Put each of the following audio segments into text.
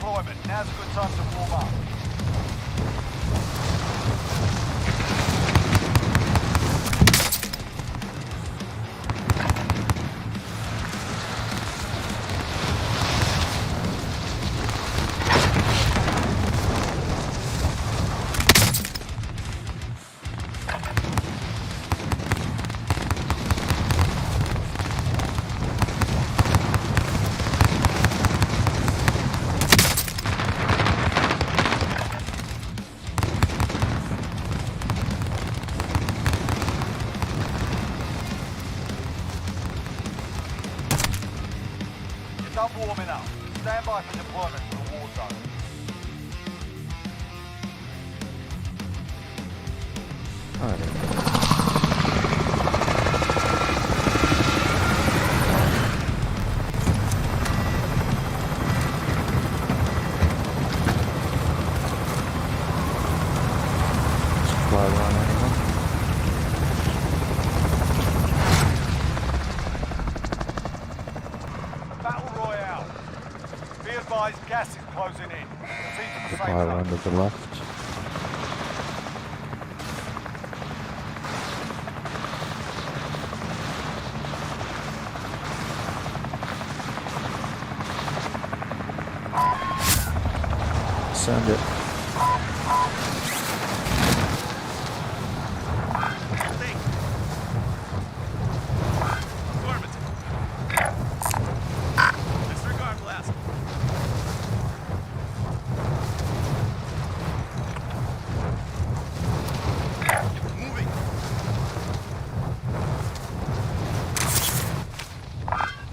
redeployment. Now's a good time to warm up. Done warming up. Stand by for deployment to the war zone. Supply run, anyone? Battle Royale. Be advised, gas is closing in. Proceed to the safe Supply run zone. to the left. Send it. Disregard blast. Moving.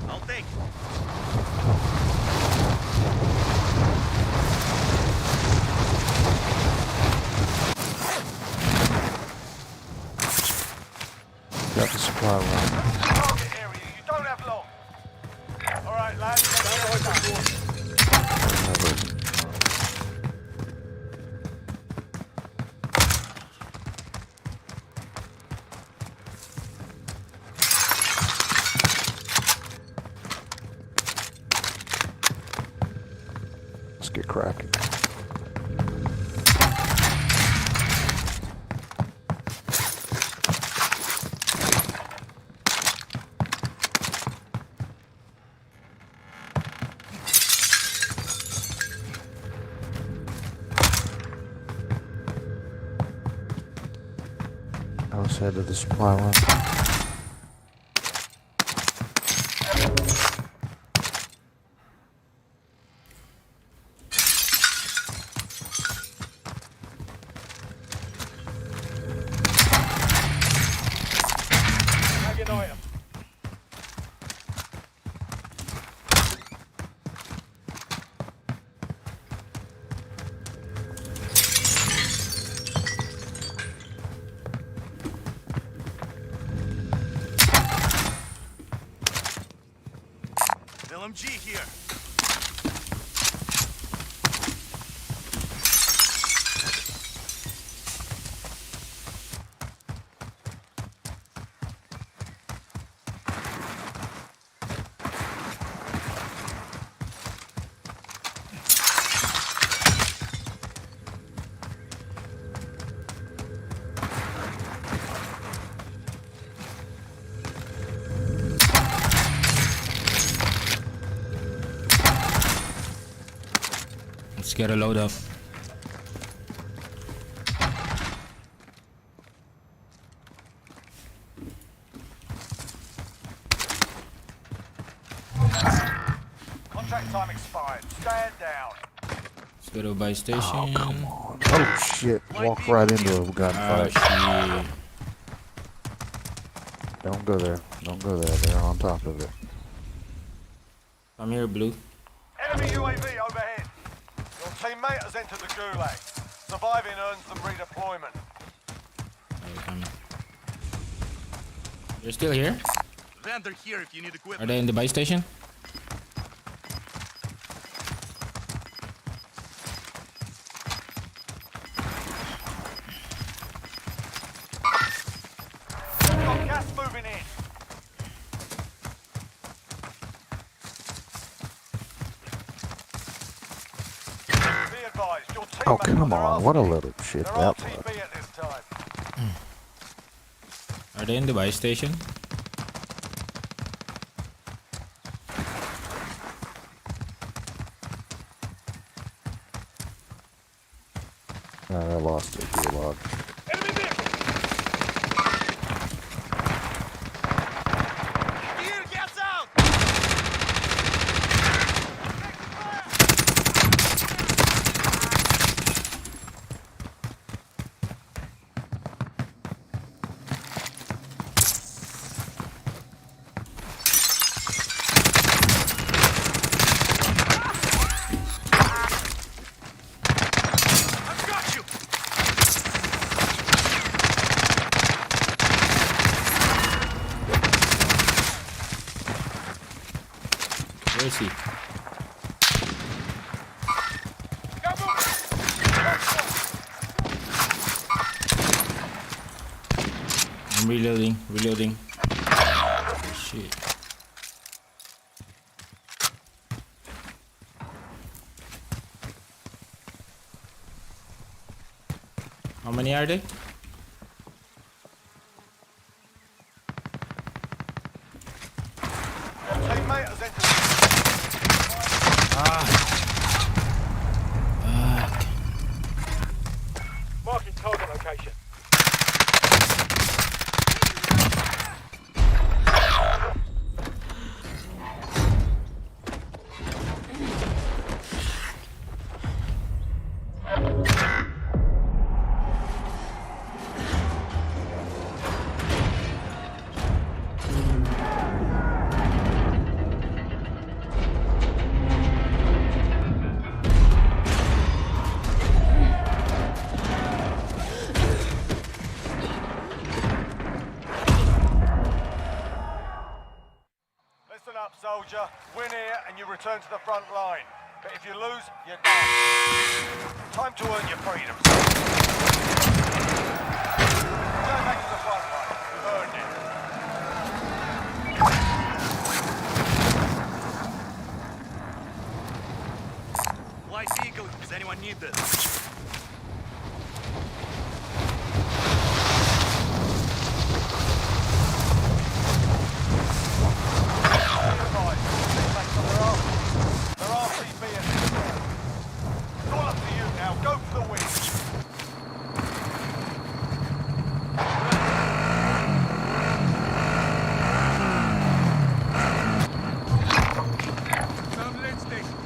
I'll take. Got the supply run. Target area, you don't have long. Alright, lads, let's get it done. Let's get cracking. Let's head to the supply run. Tag an item. LMG here. Let's get a load up. Contract time expired. Stand down. Let's go to a buy station. Oh, come on. Oh, shit. Walk right into a Oh, gunfight. shit. Don't go there. Don't go there. They're on top of it. I'm here, Blue. Enemy UAV overhead. Your teammate has entered the gulag. Surviving earns them redeployment. They're coming. They're still here? Vendor here if you need Are equipment. they in the buy station? Got gas moving in. advised, your Oh, teammates come are on. What a little shit They're that RTB was. at this time. Are they in the buy station? I lost it. Ilog. Enemy vehicle! Here, gets out! I've got you! Where is he? I'm reloading. Shit. How many are they? Your teammate has entered Marking target location. Listen up, soldier. Win here and you return to the front line. But if you lose, you're done. Time to earn your freedom. Return back to the front line. You've earned it. Light vehicle, does anyone need this? They're RTB at this time. It's all up to you now. Go for the win. Some lead station.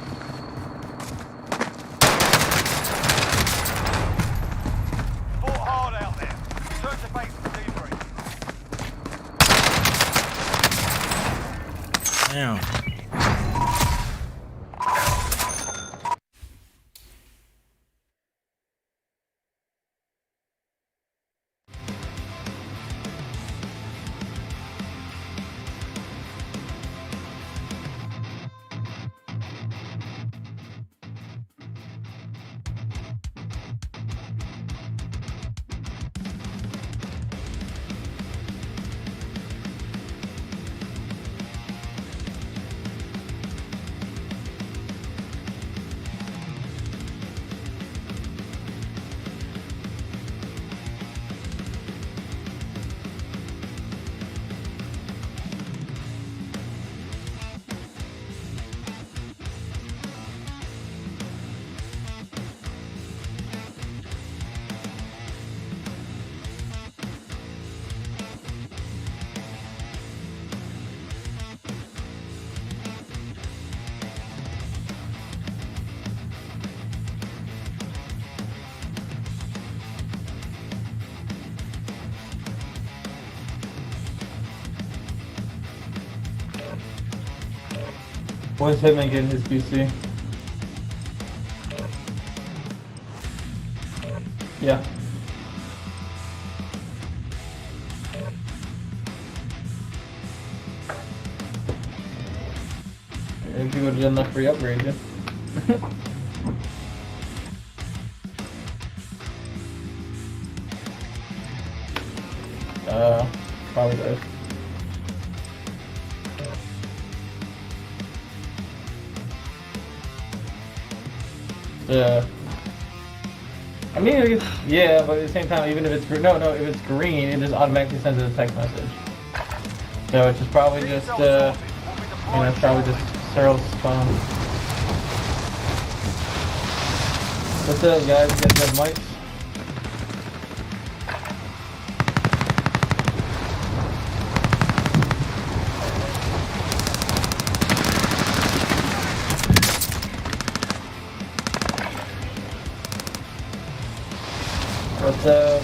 Fought hard out there. Return to base for debrief. Damn. When's Hitman getting his PC? Yeah. If you would have done that free upgrade, yeah. Probably does. Yeah. I mean, yeah, but at the same time, even if it's no, if it's green, it just automatically sends a text message. So it's just probably just probably just Cyril's phone. What's up, guys? You guys have mics? What's up?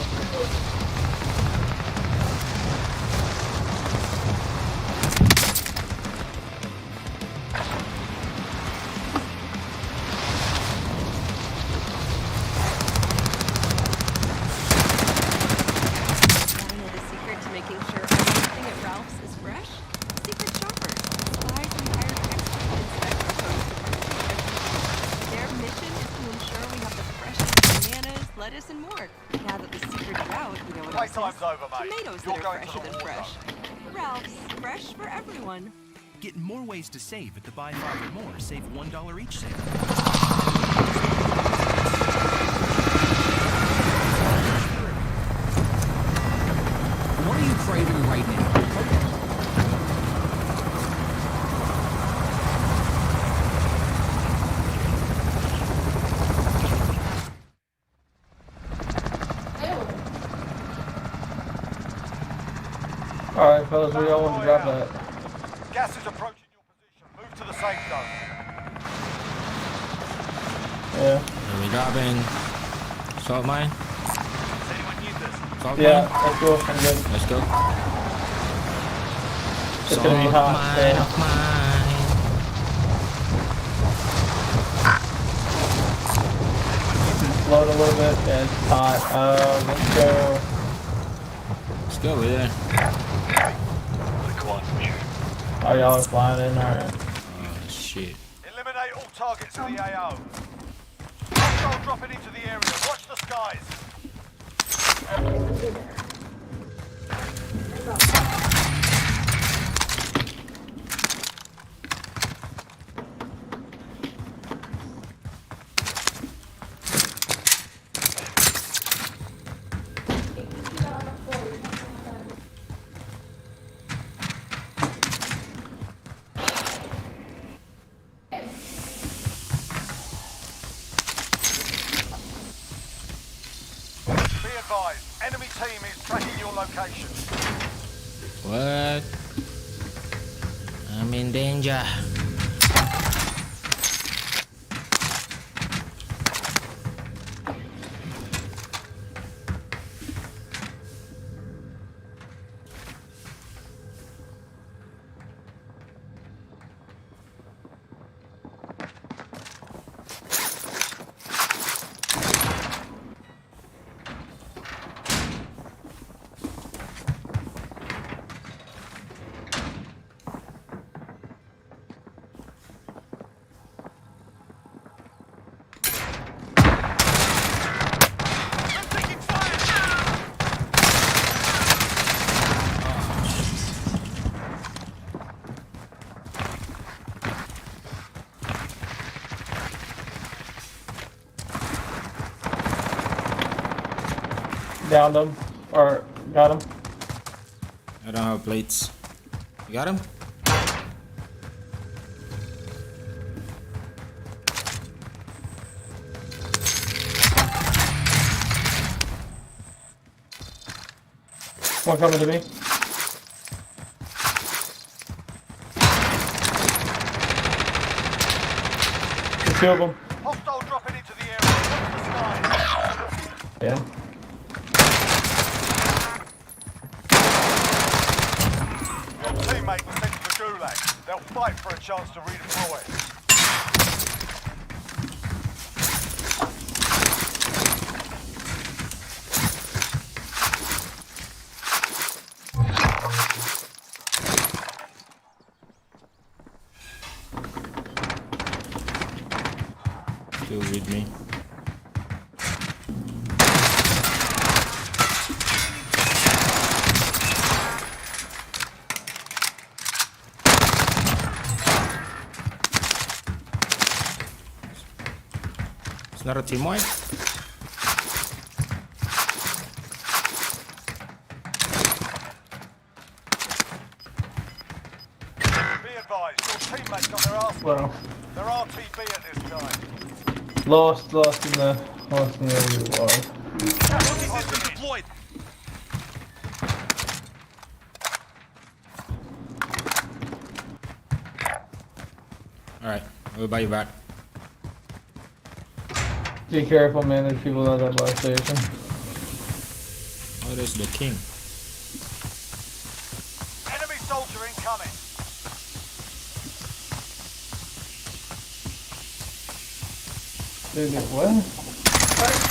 Lettuce and more. Now that the secret's out, you know what else Playtime's is? over, mate. Tomatoes You're that are going to fresher the than war fresh. zone. Ralph's, fresh for everyone. Get more ways to save at the Buy 5 or More. Save $1 each sale. What are you craving right now? Alright, fellas, we all want to drop that. Gas is approaching your position. Move to the safe zone. Yeah. Are we dropping salt mine? Does anyone need this? Salt Yeah, mine? let's go. I'm good. Let's go. It's gonna be hot. Mine, So. mine. Float a little bit. Yeah, it's hot. Let's go. Let's go over there. Oh, y'all are flying in. Alright. Oh shit. Eliminate all targets in the AO. Hostile dropping into the area. Watch the skies. Be advised, enemy team is tracking your location. What? I'm in danger. I'm taking fire! Downed him. Or got him. I don't have plates. You got him? One coming to me. There's two of them. Hostile dropping into the area. Watch the skies. Yeah. Your teammate was sent to the gulag. They'll fight for a chance to redeploy. Still with me. It's not a team wipe. Well, They're RTB at this time. lost in the old war. Multi-system deployed. Alright, we'll buy you back. Be careful, man. There's people at that bus station. Oh, there's the king. Enemy soldier incoming. Dude, what?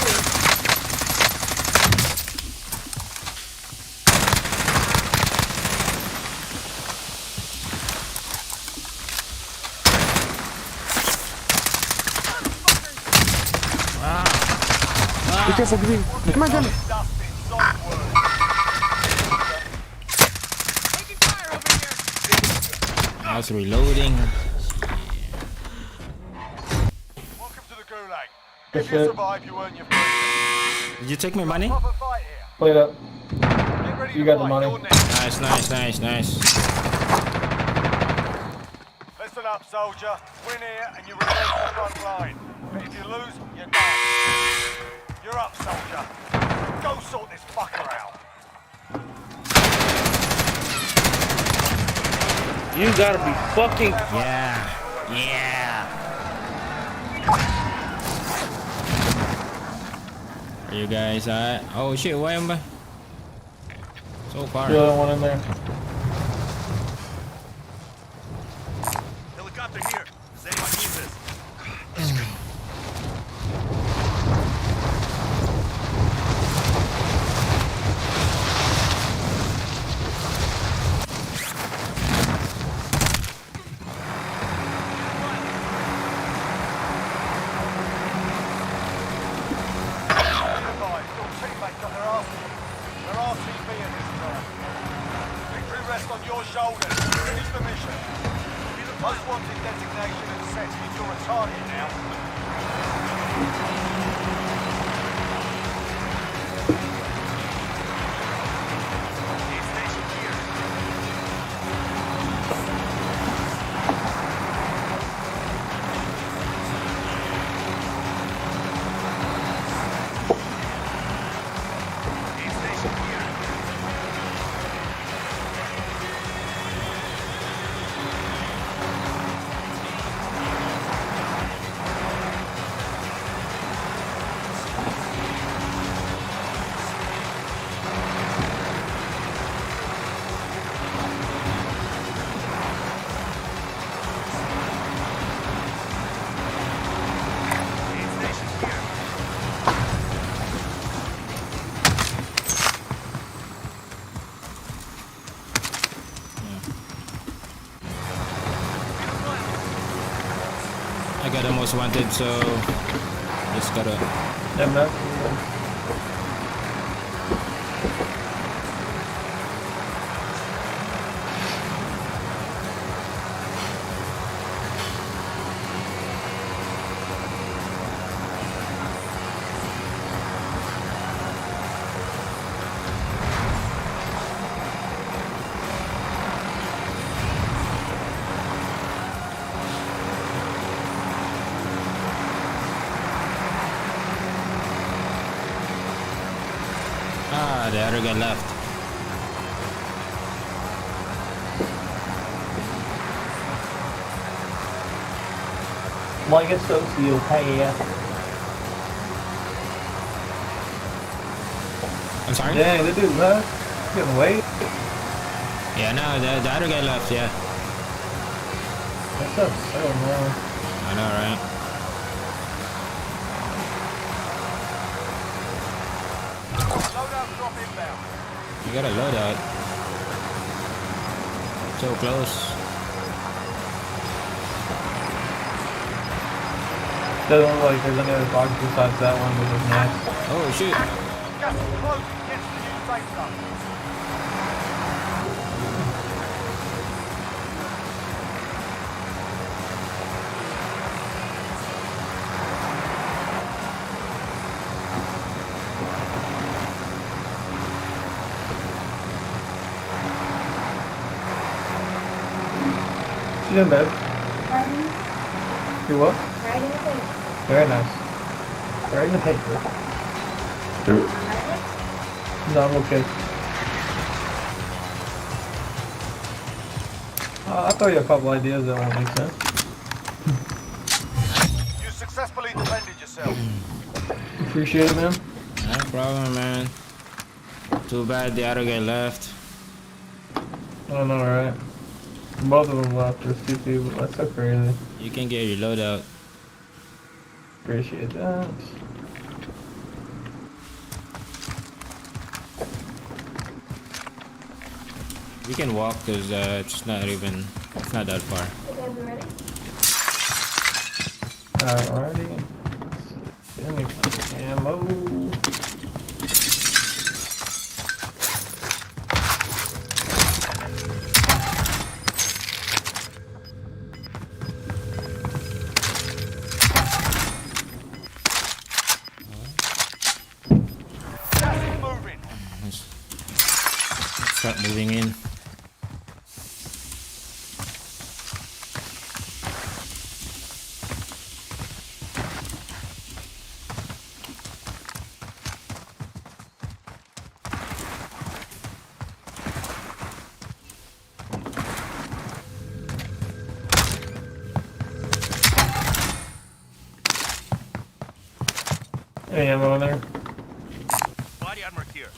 Be careful, green. Come on, Johnny. Dustin, solid work. Taking fire over here. I was reloading. Welcome to the Gulag. Good If you shit. survive, you earn your freedom. Did you take my money? Proper fight here. Play it up. Get ready You to got the fight. money. You're next. Nice. Listen up, soldier. Win here and you return to the front line. But if you lose, you're done. You're up, soldier. Go sort this fucker out. You gotta be fucking. Yeah. Are you guys alright? Oh shit, why am I so far? The other one in there. Helicopter here. Does anyone need this? Advise, your teammates got their asses. They're RTB at this time. Victory rests on your shoulders. Finish the mission. Most wanted designation is set. You're a target now. I got the most wanted, so just gotta. Damn that. Ah, the other guy left. Like a sociopath. I'm sorry? Dang, that dude left. Getting away. Yeah, no, the other guy left, yeah. That's so man. I know, right? Loadout drop inbound. You got a loadout. So close. Doesn't look like there's any other box besides that one with his next. Oh shoot. Gas is closing. Get to the new safe zone. She's in bed. Do what? Very nice. Writing the paper. No, I'm okay. I'll throw you a couple ideas that won't make sense. You successfully defended yourself. Appreciate it, man. No problem, man. Too bad the other guy left. I know, right? Both of them left. There's 2 people. That's so crazy. You can get your loadout. Appreciate that. We can walk because it's not that far. Alrighty. Give me fucking ammo. Let's start moving in. Any ammo in there? Body armor here.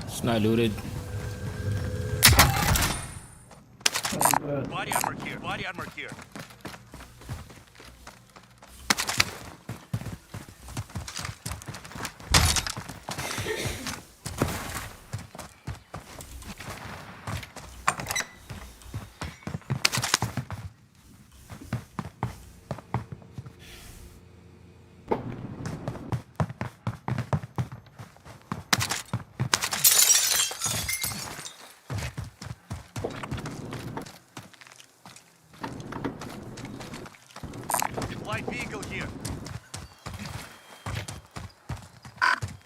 It's not looted. Body armor here. Body armor here. Light vehicle here.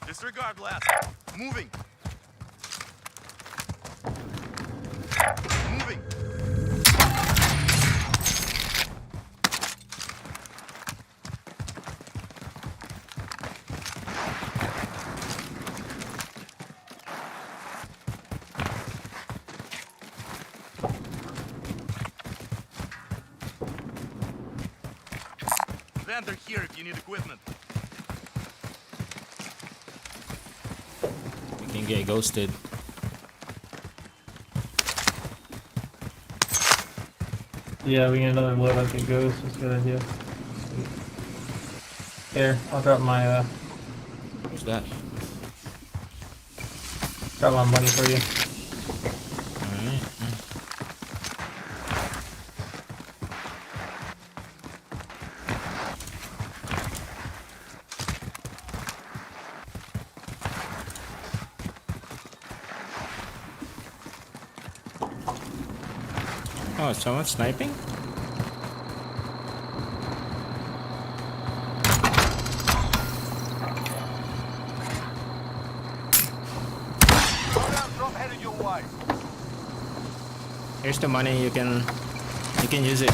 Disregard last. Moving. Moving. Vendor here if you need equipment. We can get ghosted. Yeah, we get another load like it goes. That's a good idea. Here, I'll drop my What's that? money for you. Alright. Oh, is someone sniping? Drop headed your way. Here's the money. You can use it.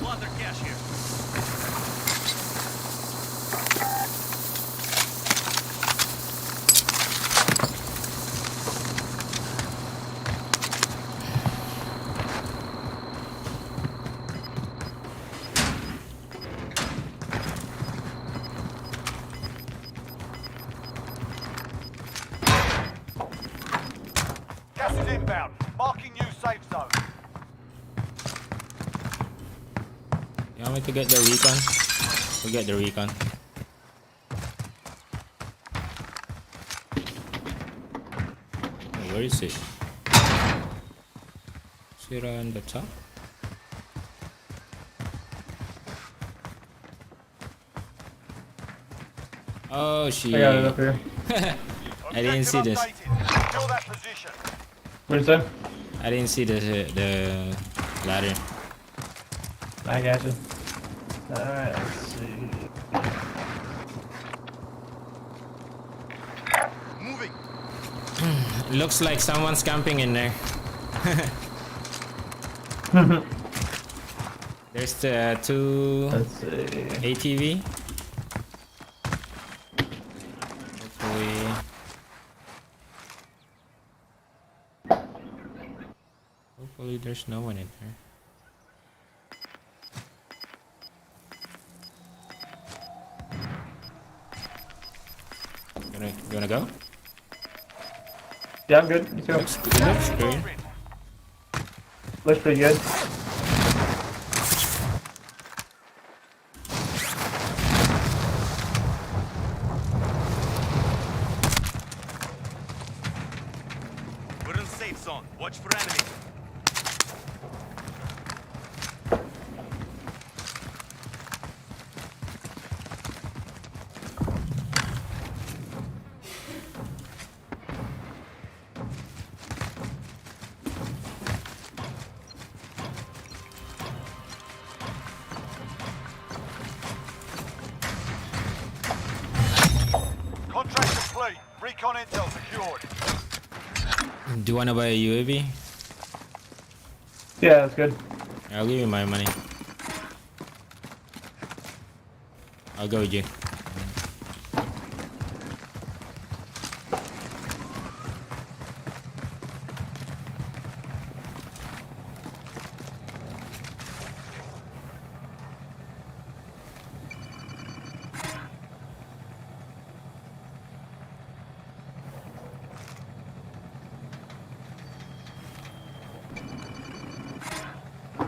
Plunder cash here. Gas is inbound. Marking new safe zone. You want me to get the recon? We'll get the recon. Where is it? Is it on the top? Oh shit! I got it up here. I didn't see this. Secure that position. What'd you say? I didn't see the ladder. I got you. Alright, let's see. Moving. Looks like someone's camping in there. There's the two Let's see. ATV. Hopefully there's no one in there. You wanna go? Yeah, I'm good. Let's go. Looks good. Looks pretty good. We're in safe zone. Watch for enemies. Contract complete. Recon intel secured. Do you wanna buy a UAV? Yeah, that's good. I'll give you my money. I'll go with you.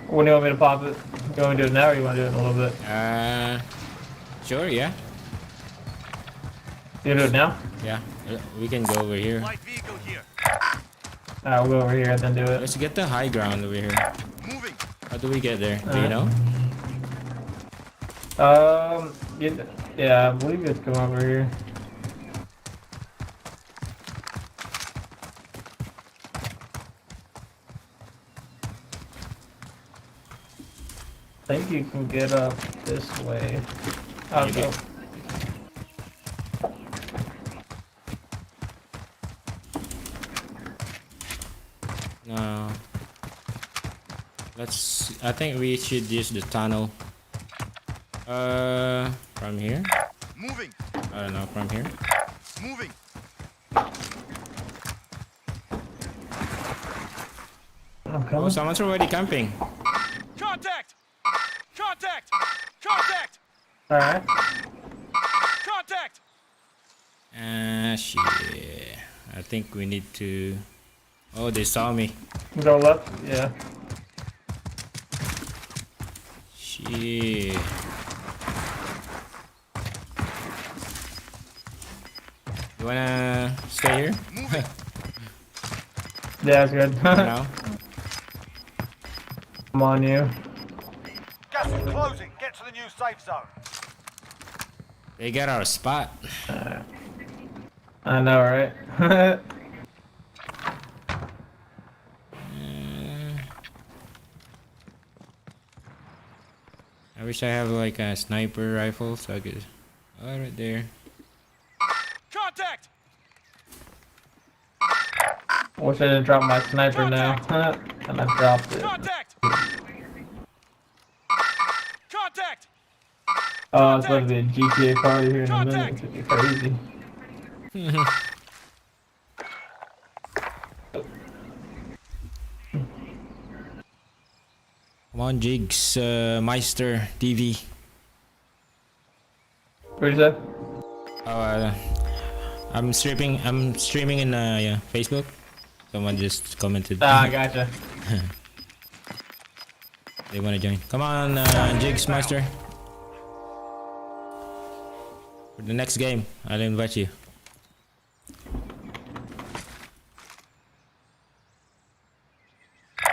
When do you want me to pop it? You want me to do it now or you want to do it in a little bit? Sure, yeah. You do it now? Yeah, we can go over here. Light vehicle here. Alright, we'll go over here and then do it. Let's get the high ground over here. Moving. How do we get there? Do you know? Yeah, I believe it's come over here. I think you can get up this way. I'll Maybe. go. No. I think we should use the tunnel. From here? Moving. I don't know, from here? Moving. I'm Oh, coming. someone's already camping. Contact. Contact. Contact. Alright. Contact. Shit. I think we need to... Oh, they saw me. Go left? Yeah. Shit. You wanna stay here? Moving. Yeah, it's good. No? I'm on you. Gas is closing. Get to the new safe zone. They got our spot. I know, right? I wish I have like a sniper rifle so I could... Oh, right there. Contact. Wish I didn't drop my sniper now. And I dropped it. Contact. Contact. Oh, it's going to be a GTA party here in a minute. It's going to be crazy. Come on, Jigs, Meister TV. What'd you say? Oh, I'm streaming in yeah, Facebook. Someone just commented. Ah, I gotcha. They want to join. Come on, Jigs Meister. For the next game, I'll invite you.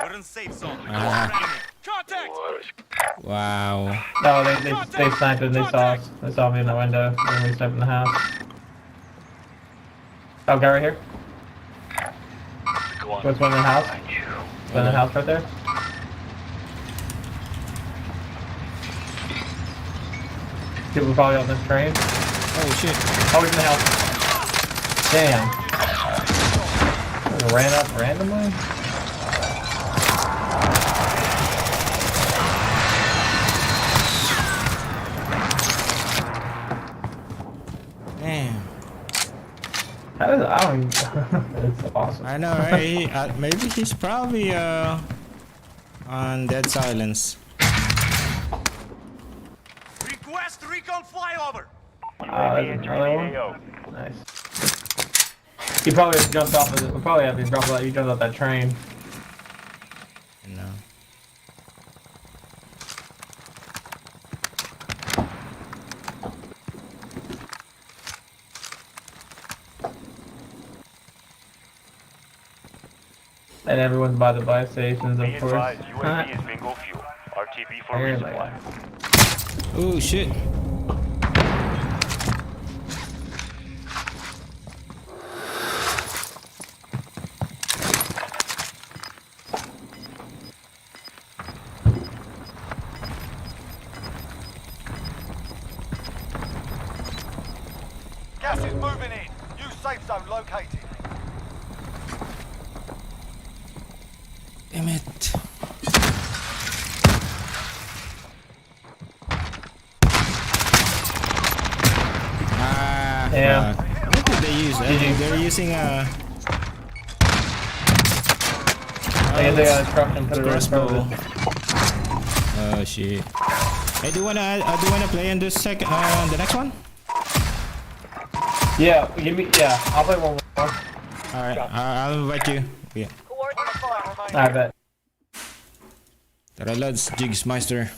We're in safe zone. Contact! Wow. No, they sniped and they saw us. They saw me in the window when we stepped in the house. Oh, guy right here. What's one in the house? One in the house right there. People probably on this train. Oh shit. Oh, he's in the house. Damn. Just ran up randomly. Damn. I don't even... It's awesome. I know, right? Maybe he's probably on dead silence. Request recon flyover. There's another one. Nice. He probably jumped off of it. We'll probably have to drop that. He jumped off that train. No. And everyone's by the buy stations, of course. UAV is bingo fuel. RTB for resupply. Oh shit. Gas is moving in. New safe zone located. Damn it. Yeah. What did they use? They're using I guess they got a truck and put it right in front crossbow. of it. Oh shit. Hey, do you wanna play in this the next one? Yeah, I'll play one more. Alright, I'll invite you. Yeah. I bet. Tara lads, Jigsmeister.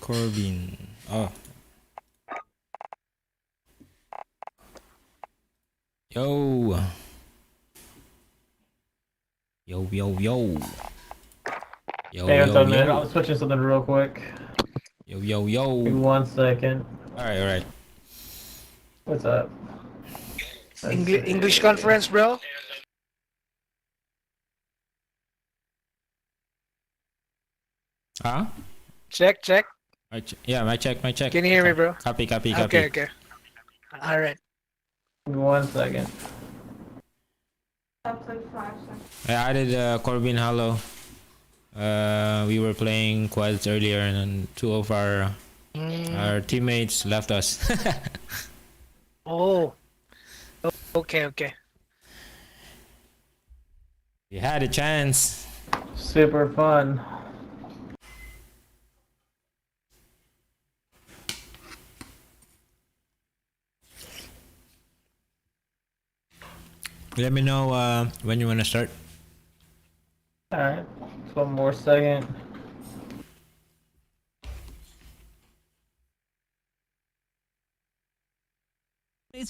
Corbin. Oh. Yo. Yo, yo, yo. Yo, Hey, what's yo, up, man? yo. I'm switching something real quick. Yo, yo, yo. Give me 1 second. Alright, alright. What's up? English conference, bro. Huh? Check. Yeah, my check. Can you hear me, bro? Copy. Okay. All right. Give me 1 second. I added Corbin Hollow. We were playing quads earlier and then two of our teammates left us. Oh. Okay. We had a chance. Super fun. Let me know when you want to start. Alright. Just 1 more second.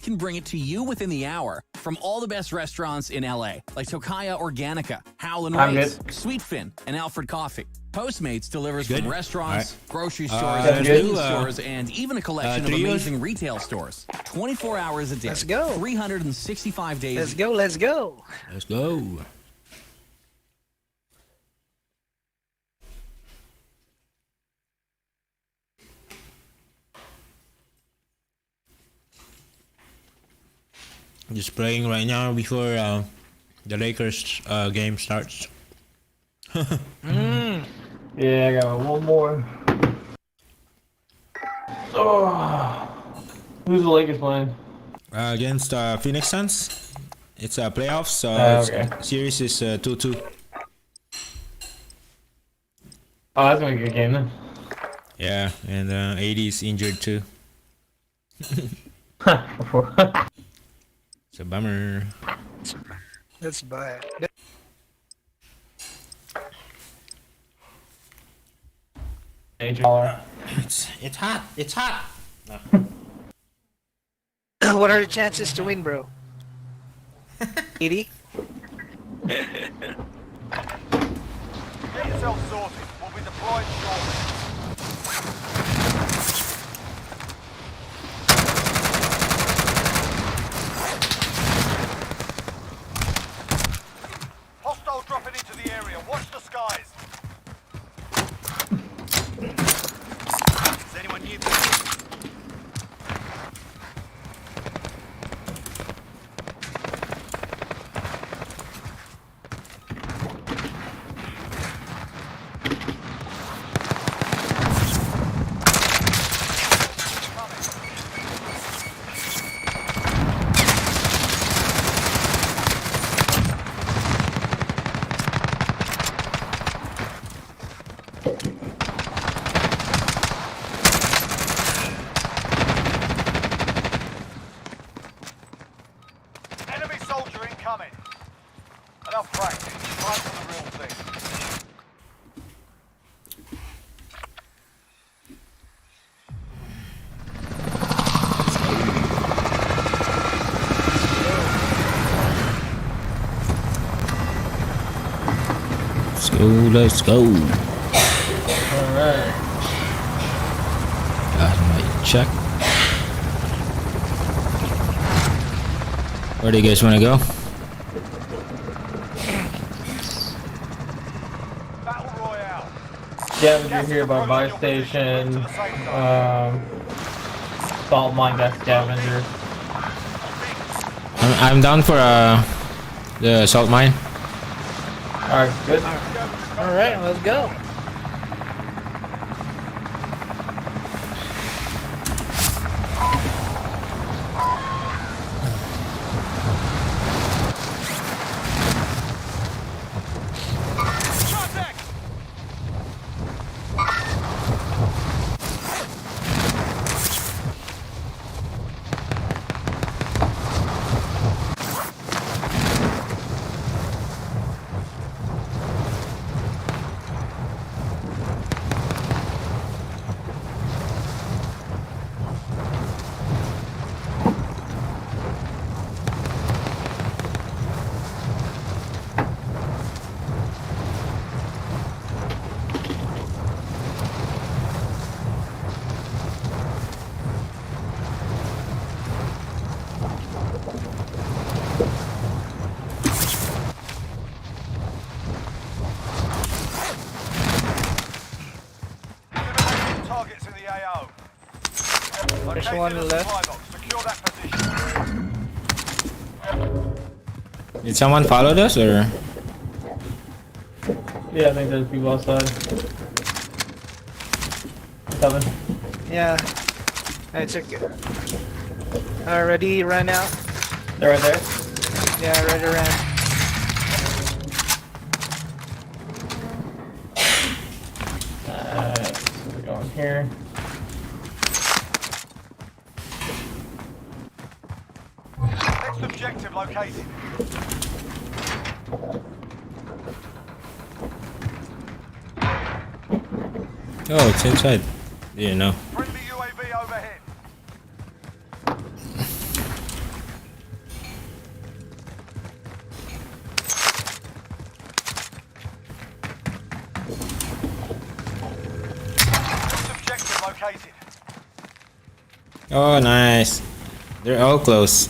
Can bring it to you within the hour from all the best restaurants in LA, like Tokaya Organica, Howlin' I'm Race, good. Sweetfin, and Alfred Coffee. Postmates delivers Good. from restaurants, Alright. grocery stores, That's good. convenience stores, and even a collection of trios? amazing retail stores. 24 hours a day. Let's go. 365 days. Let's go. Let's go. Let's go. Just playing right now before the Lakers game starts. Yeah, I got 1 more. Oh. Who's the Lakers playing? Against Phoenix Suns. It's a playoffs. Okay. Series is 2-2. Oh, that's gonna be a good game then. Yeah, and AD is injured too. It's a bummer. That's bad. Major dollar. It's hot. It's hot. What are the chances to win, bro? 80? Get yourself sorted. We'll be deployed shortly. Hostile dropping into the area. Watch the skies. Does anyone need this? Enemy soldier incoming. Enough practice. Time for the real thing. Let's go. Let's go. Alright. Got my check. Where do you guys want to go? Battle Royale. Scavenger here by buy station. Salt mine, that scavenger. I'm down for the salt mine. Alright, good. Alright, let's go. Contact! Eliminating targets in the AO. There's Located one a left. supply box. Secure that position. Did someone follow us or? Yeah, I think there's people outside. Coming. Yeah. I took it. Already ran out. They're right there. Yeah, already ran. So we're going here. Next objective located. Oh, it's inside. You know. Friendly UAV overhead. Next objective located. Oh, nice. They're all close.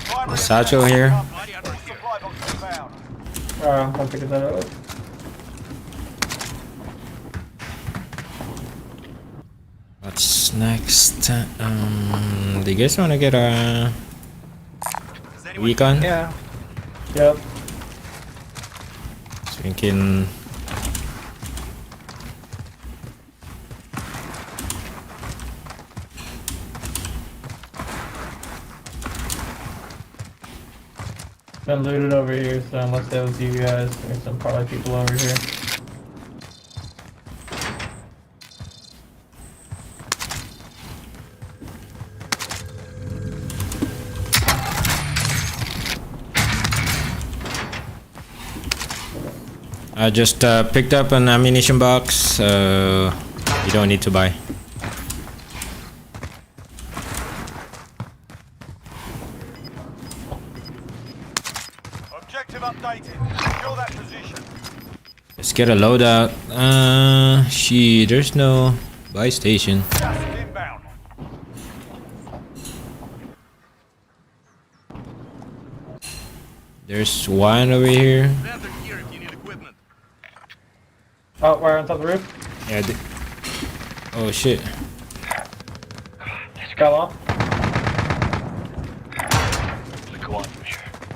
Primary Satchel attack here. up. Supply box inbound. I'll figure that out. What's next? Do you guys want to get a Does anyone recon? Yeah. Yep. So we can. Been looted over here, so unless that was you guys, there's some probably people over here. I just picked up an ammunition box. You don't need to buy. Objective updated. Secure that position. Let's get a loadout. There's no buy station. Gas is inbound. There's one over here. Plunder here if you need equipment. Oh, we're on top of the roof. Yeah. Oh shit. Fell off.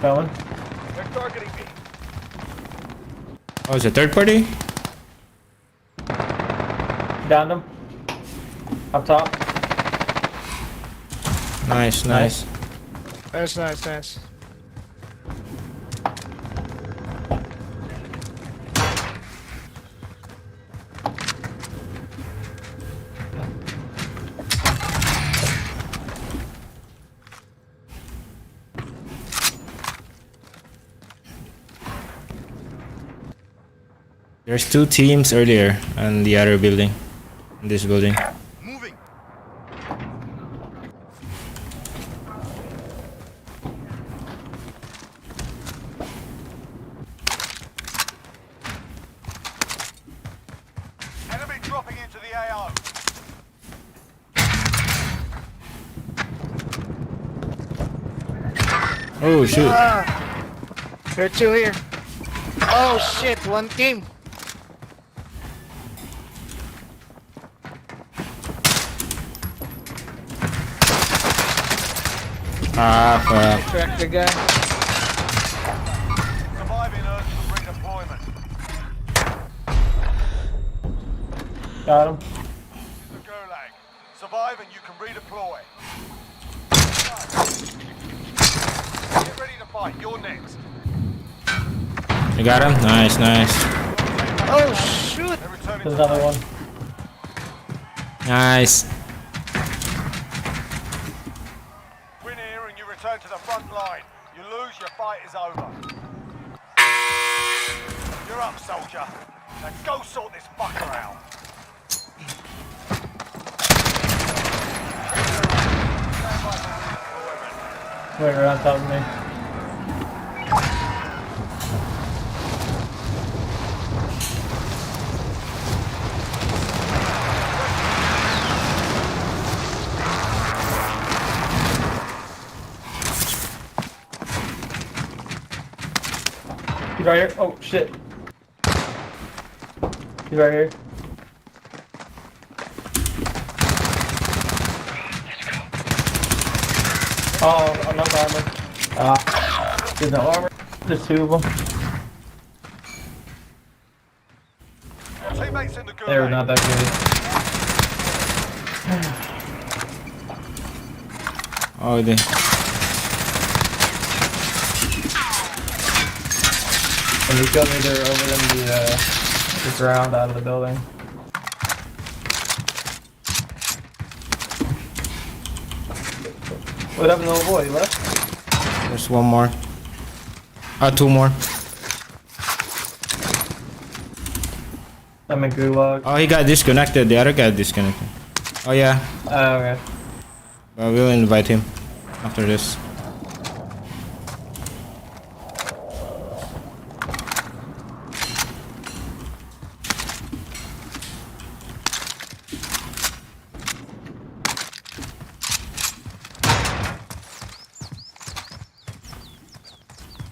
Going. They're targeting me. Oh, it's a third party? Downed him. Up top. Nice, nice. That's nice, nice. There's two teams earlier on the other building. In this building. Moving. Enemy dropping into the AO. Oh shoot. There are two here. Oh shit, one team. Ah, fuck. Track the guy. Surviving earns some redeployment. Got him. The Gulag. Survive and you can redeploy. Get ready to fight. You're next. You got him? Nice, nice. Oh shoot. They're returning There's to another one. Nice. Win here and you return to the front line. You lose, your fight is over. You're up, soldier. Now go sort this fucker out. Wait, right on top of me. He's right here. Oh shit. He's right here. Oh, enough armor. There's no armor. There's two of them. Your teammates in the Gulag. They were not that good. Oh, they. And he killed me, they were over in the ground out of the building. What happened to the little boy? He left? There's one more. Two more. I'm in gulag. Oh, he got disconnected. The other guy disconnected. Oh yeah. Okay. We'll invite him after this.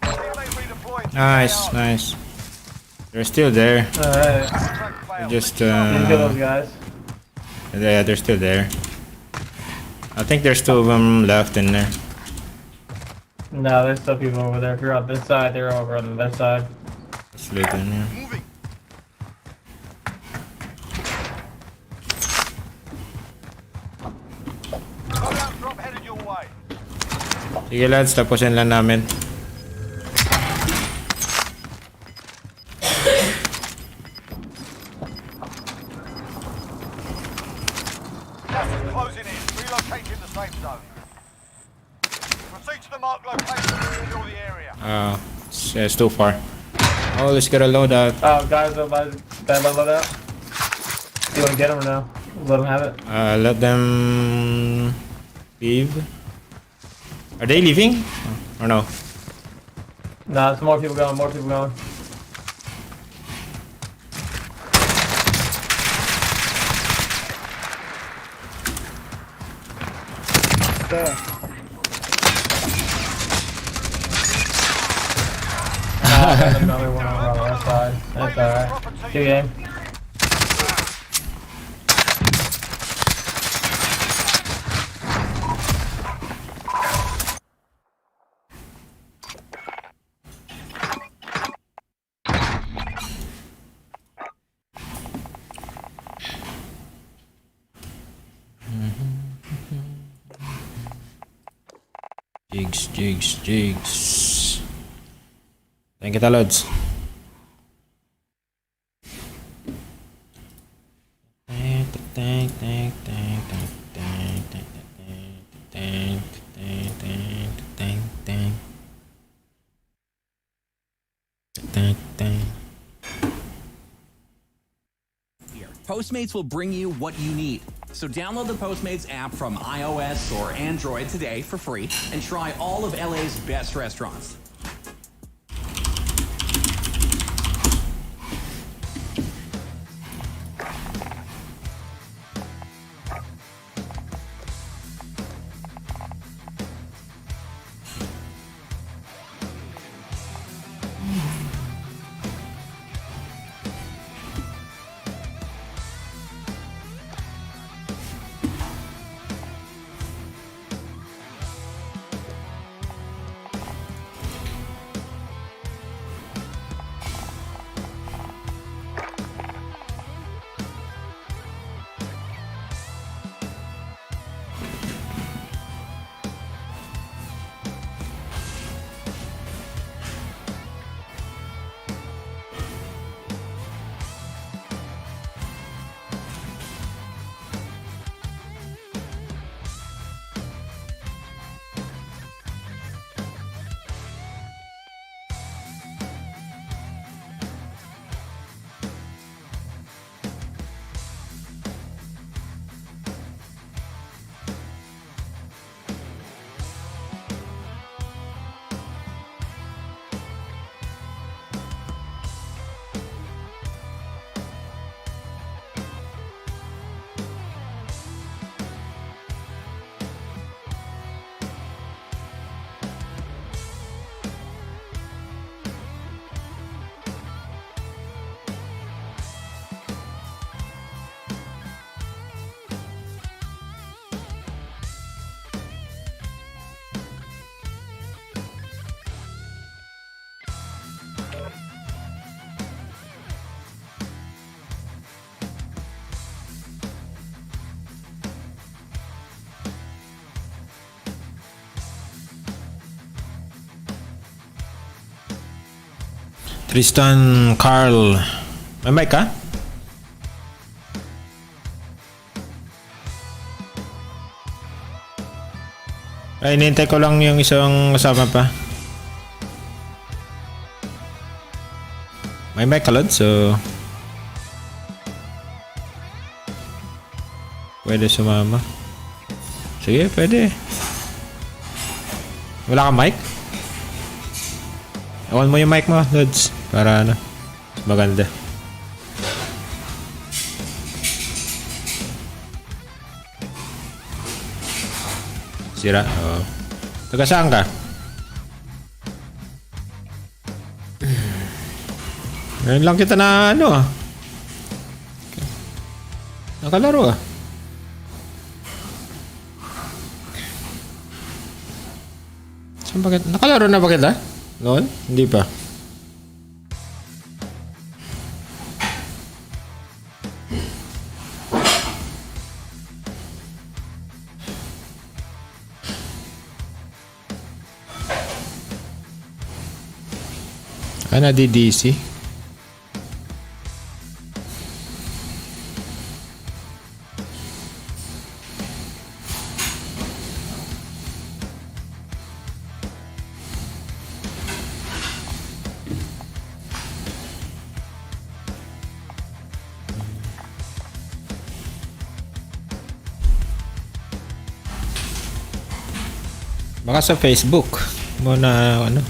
Teammate redeployed to the Nice, AO. nice. They're still there. Alright. Track failed. Just Didn't kill those guys. yeah, they're still there. I think there's two of them left in there. No, there's still people over there. If you're on this side, they're over on the other side. Let's loot in here. Moving. Loadout drop headed your way. Sige lads, tapusin lang namin. Gas is closing in. Relocating the safe zone. Proceed to the marked location and secure the area. It's too far. Oh, let's get a loadout. Oh, guys, bad loadout. Do you want to get them or no? Let them have it. Let them leave. Are they leaving? Or no? Nah, some more people going. More people going. There. Another one on the left side. That's alright. Good game. Jigs. Thank you, Lods. Postmates will bring you what you need. So download the Postmates app from iOS or Android today for free and try all of LA's best restaurants. Tristan Carl. May mic ka? Ay, nintay ko lang yung isang kasama pa. May mic ka, Lod, so pwede sumama. Sige, pwede. Wala kang mic? On mo yung mic mo, Lods. Para ano, maganda. Sira? Oo. Taga saan ka? Ngayon lang kita na ano ah. Nakalaro ah. Saan ba kita? Nakalaro na ba kita? Noon? Hindi pa. Na DDC. Baka sa Facebook mo na ano.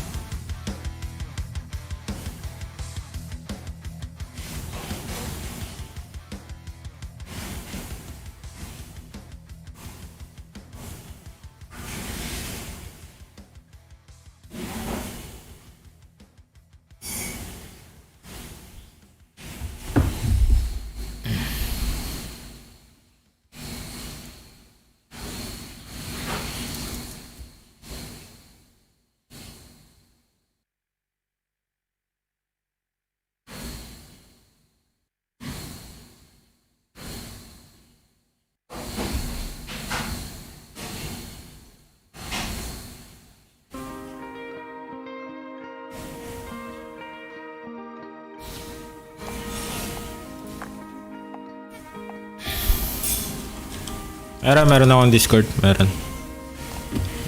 Meron akong Discord, meron.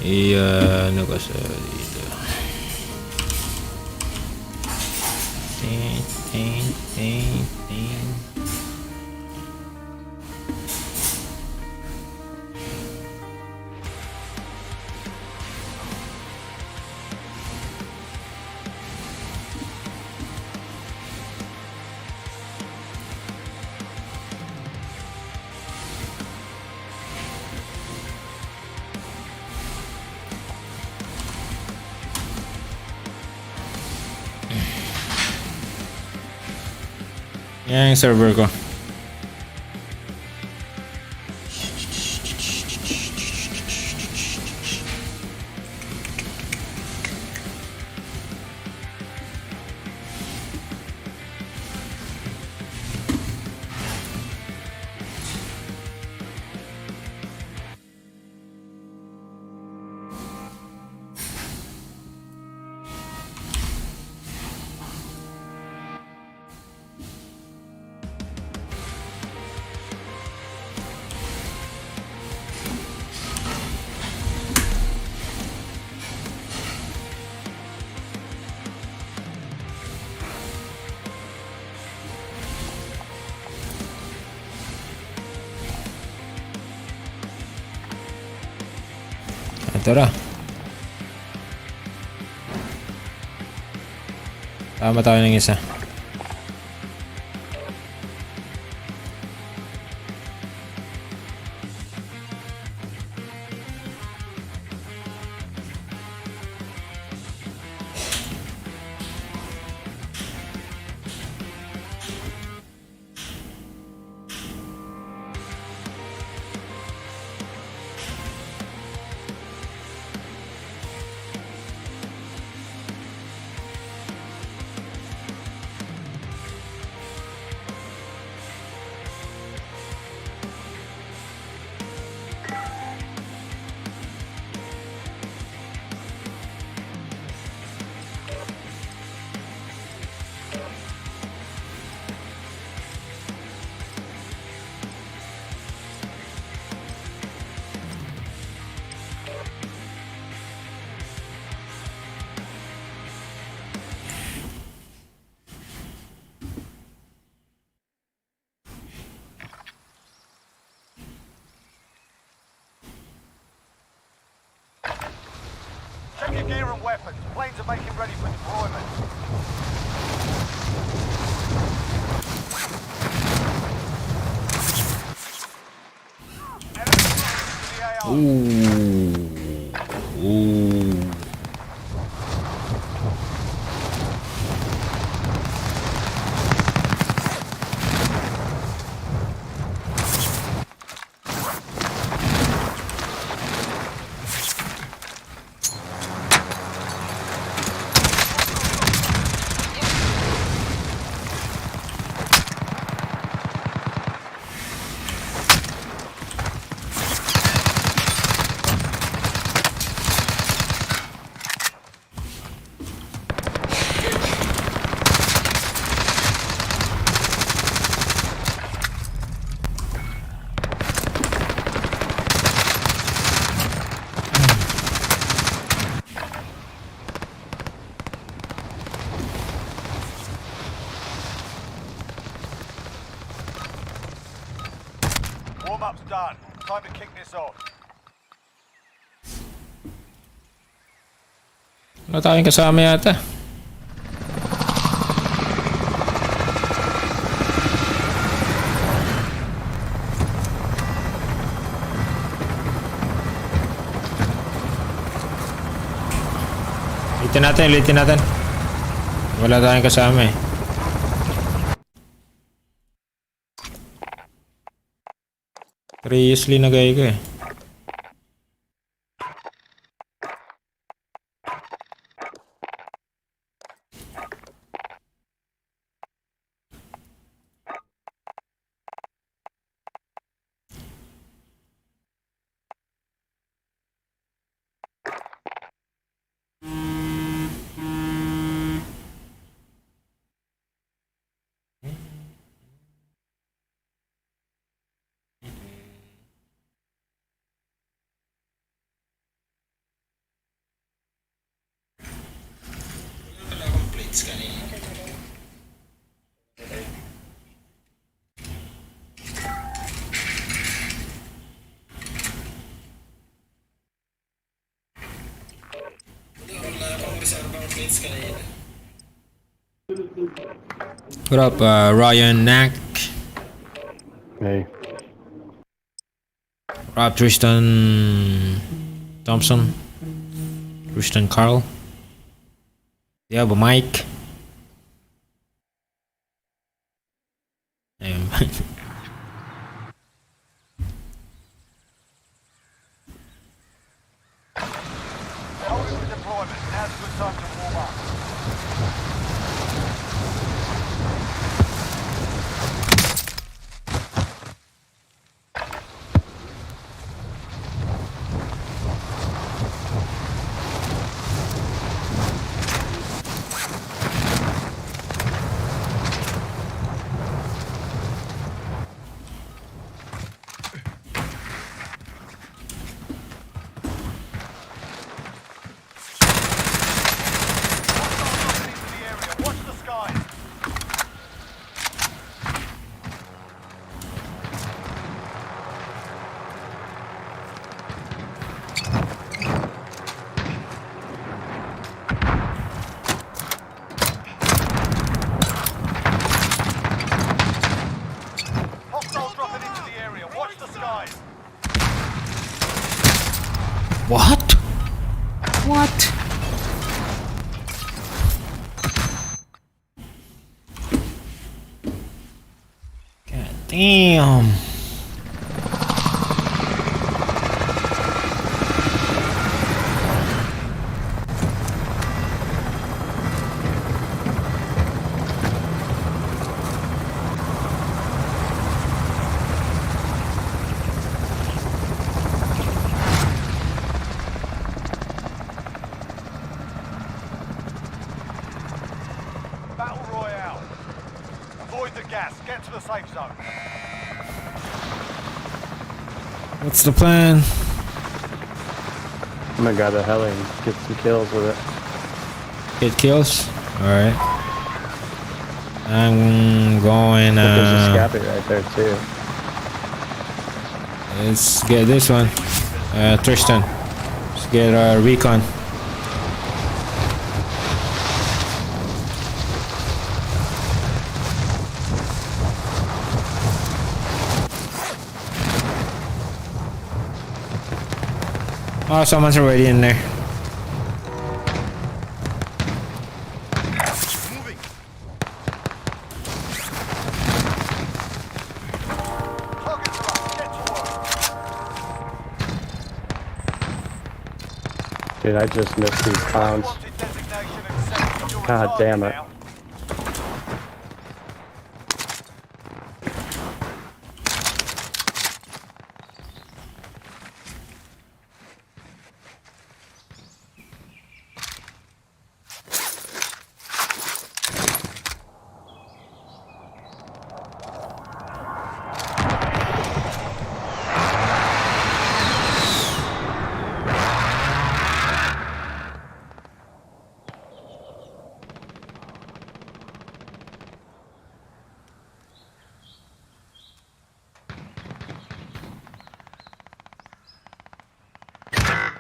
Ano ko sa dito. Yan yung server ko. Tara. Tama tayo ng isa. Check your gear and weapons. Planes are making ready for deployment. Warm-up's done. Time to kick this off. Wala tayong kasama yata. Ulitin natin. Wala tayong kasama eh. Seriously nagay ko eh. What up, Ryan Knack? Hey. Rob Tristan Thompson, Tristan Carl. You have a mic? Ayun. Holding for deployment. Now's a good time to warm up. Watch the skies. Hostiles dropping into the area. Watch the skies. What? What? God damn. Battle Royale. Avoid the gas. Get to the safe zone. What's the plan? I'm gonna grab the heli and get some kills with it. Get kills? Alright. I'm going There's a scabby right there too. let's get this one. Tristan. Let's get recon. Oh, someone's already in there. Moving. Targets are up. Get to work. Dude, I just missed these clowns. Wanted designation accepted. You're a God target damn it. now.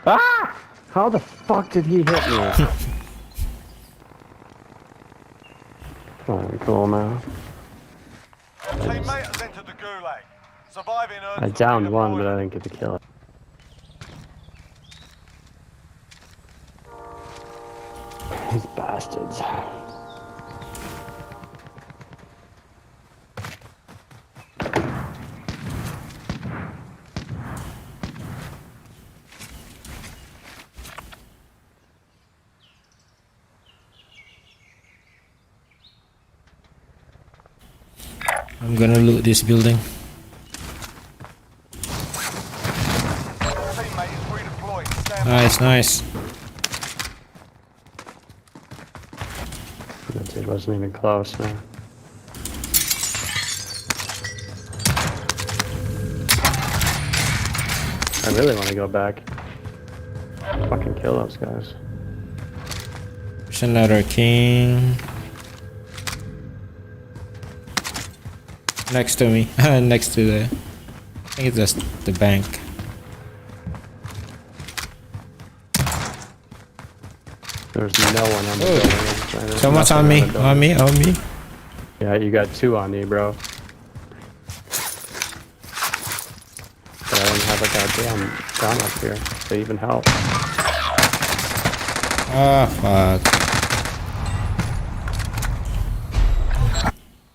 Ah! How the fuck did he hit me? cool, man. Your teammate has entered the gulag. Surviving earns I them downed one, but I redeployment. didn't get to kill it. These bastards. I'm gonna loot this building. Your teammate is redeployed. Stand by. Nice, nice. That dude wasn't even close, man. I really want to go back. Fucking kill those guys. There's another king. Next to me. Next to the... I think it's just the bank. There's no one on the building. I'm trying to- Someone's on nothing me. the On me. On me. Yeah, you got two on you, bro. But I don't have a goddamn gun up here to even help. Ah, fuck.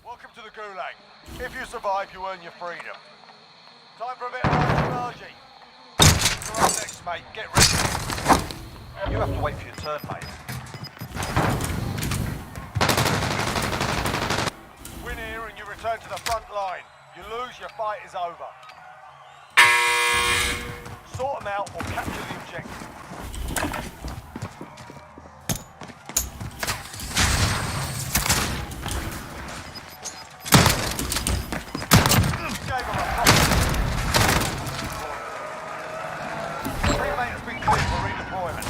Welcome to the gulag. If you survive, you earn your freedom. Time for a bit of energy. You're up next, mate. Get ready. You have to wait for your turn, mate. Win here and you return to the front line. You lose, your fight is over. Sort them out or capture the objective. Gave them a proper. Teammate has been cleared for redeployment.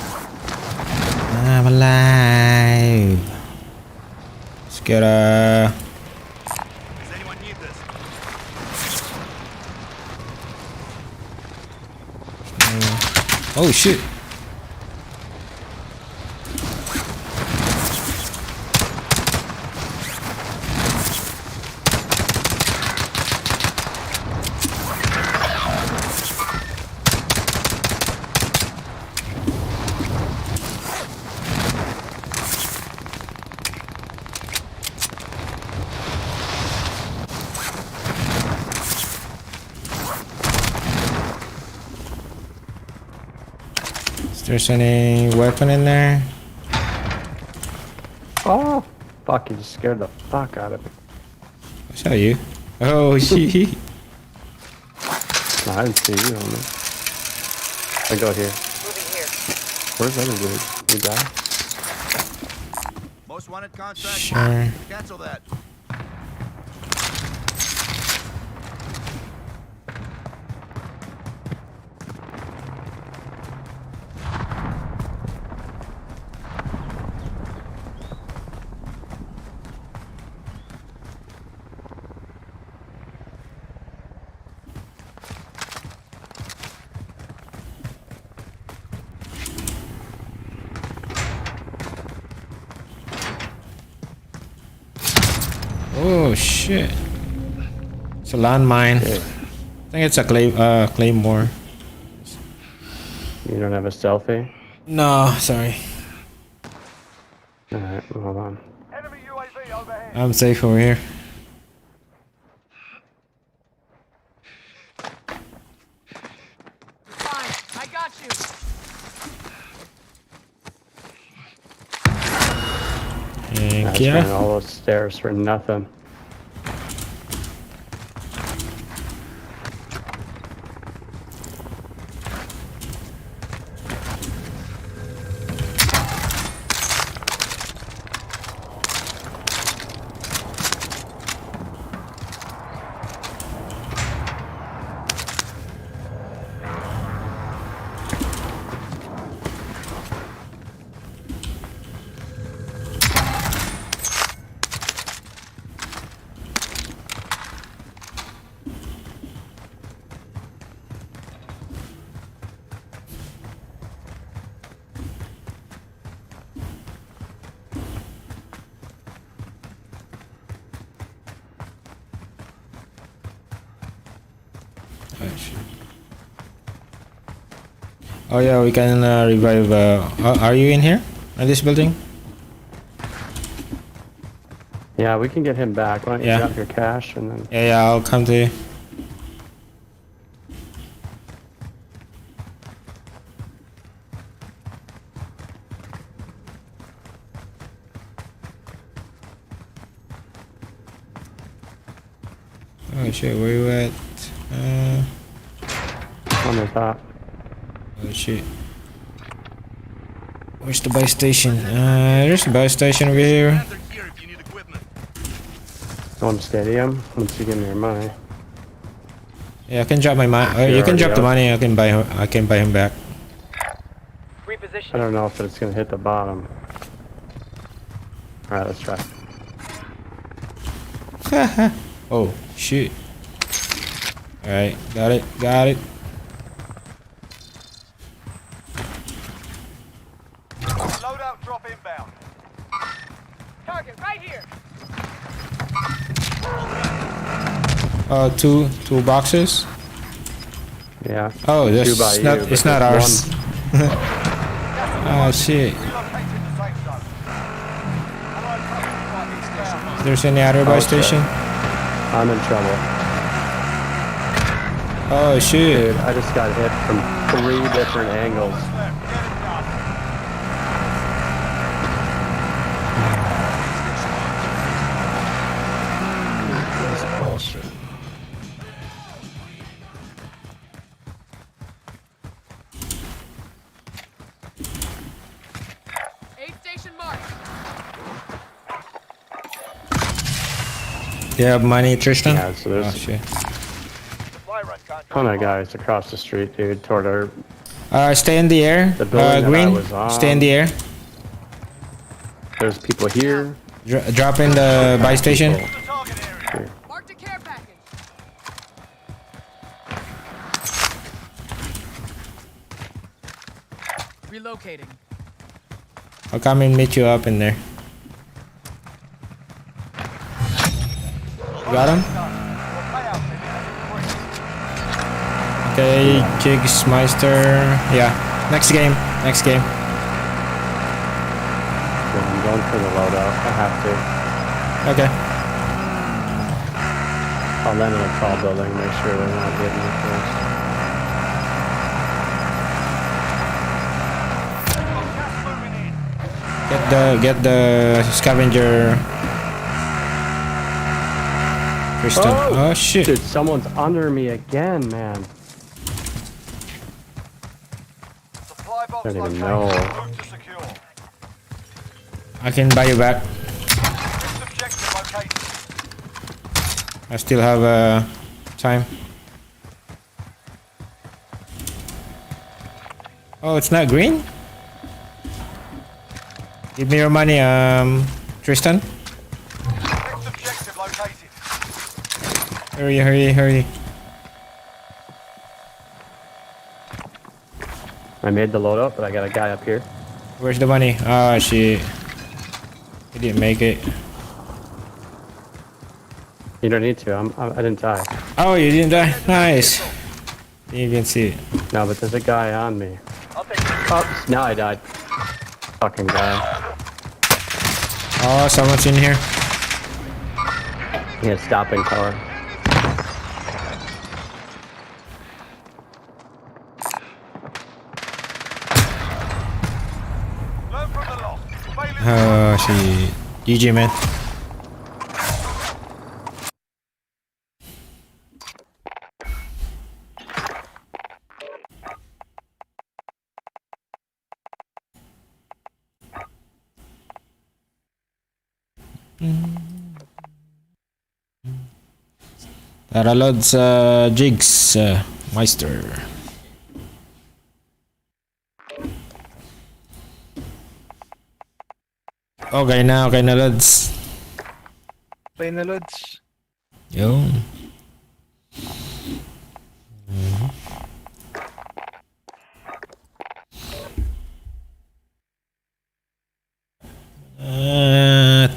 I'm alive. Let's get Does anyone need this? Oh shit. Is there any weapon in there? Oh, fuck! You just scared the fuck out of me. I saw you. Oh shit. No, I didn't see you on me. I go here. Where's the other dude? You die? Most wanted contract. Sure. Cancel that. Oh shit. It's a landmine. Okay. I think it's a claymore. You don't have a selfie? No, sorry. Alright, hold on. Enemy UAV overhead. I'm safe over here. Fine, I got you. Thank I you. ran all those stairs for nothing. Oh yeah, we can revive. Are you in here? In this building? Yeah, we can get him back. Why don't you Yeah. drop your cash and then... Yeah, I'll come to you. Oh shit, where you at? On the top. Oh shit. Where's the buy station? There's a buy station over here. They're here if you need equipment. On stadium. Once you give me your money. Yeah, I can drop my money. You can drop the money. I can buy him back. I don't know if it's gonna hit the bottom. Alright, let's try. Oh shit. Alright, got it. Loadout drop inbound. Target right here. Two boxes. Yeah. Oh, Two that's by you, not. but It's not there's ours. Oh shit. Relocating the safe zone. Allied company fighters down. Is there any other buy Okay. station? I'm in trouble. Oh shit. Dude, I just got hit from 3 different angles. Left, get it done. Aid station marked. Do you have money, Tristan? Yeah, so there's Oh shit. Supply run a contract. ton of guys across the street, dude, toward our... Stay in the air. The building that I Green. was on. Stay in the air. There's people here. Drop in the buy station. The target area. Here. Marked a care package. Relocating. I'll come and meet you up in there. You got him? Payout limit. Okay, Jigsmeister. Yeah. Next game. So I'm going for the loadout. I have to. Okay. I'll land in a tall building, make sure they're not getting me first. Gas moving in. Get the scavenger. Tristan. Oh shit. Dude, someone's under me again, man. Supply box Don't even located. know. Move to secure. I can buy you back. Fifth objective located. I still have time. Oh, it's not green? Give me your money, Tristan. Fifth objective located. Hurry. I made the loadout, but I got a guy up here. Where's the money? Oh shit. He didn't make it. You don't need to. I didn't die. Oh, you didn't die? Nice. You can see it. No, but there's a guy on me. I'll take it. Oops, now I died. Fucking guy. Oh, someone's in here. He has stopping power. Learn from the loss. Failure Oh shit. GG, man. Tara loads jigs, Meister. Okay na loads. Play na loads. Yun.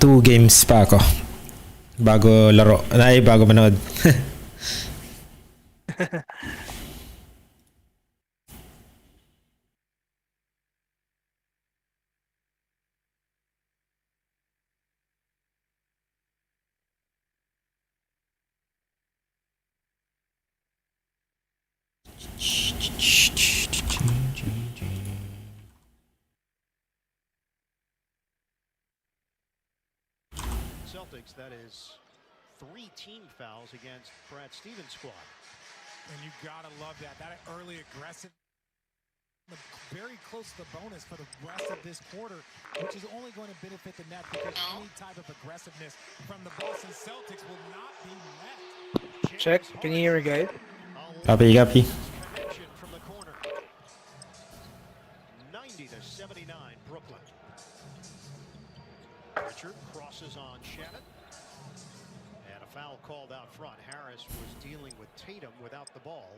Two games pa ako bago laro. Ay, bago manood. Celtics, that is 3 team fouls against Brad Stevens' squad. And you gotta love that. That early aggressive, very close to the bonus for the rest of this quarter, which is only going to benefit the net because any type of aggressiveness from the Boston Celtics will not be met. Check. Can you hear me, guys? Copy, copy. Connection from the corner. 90-79, Brooklyn. Richard crosses on Shannon. And a foul called out front. Harris was dealing with Tatum without the ball.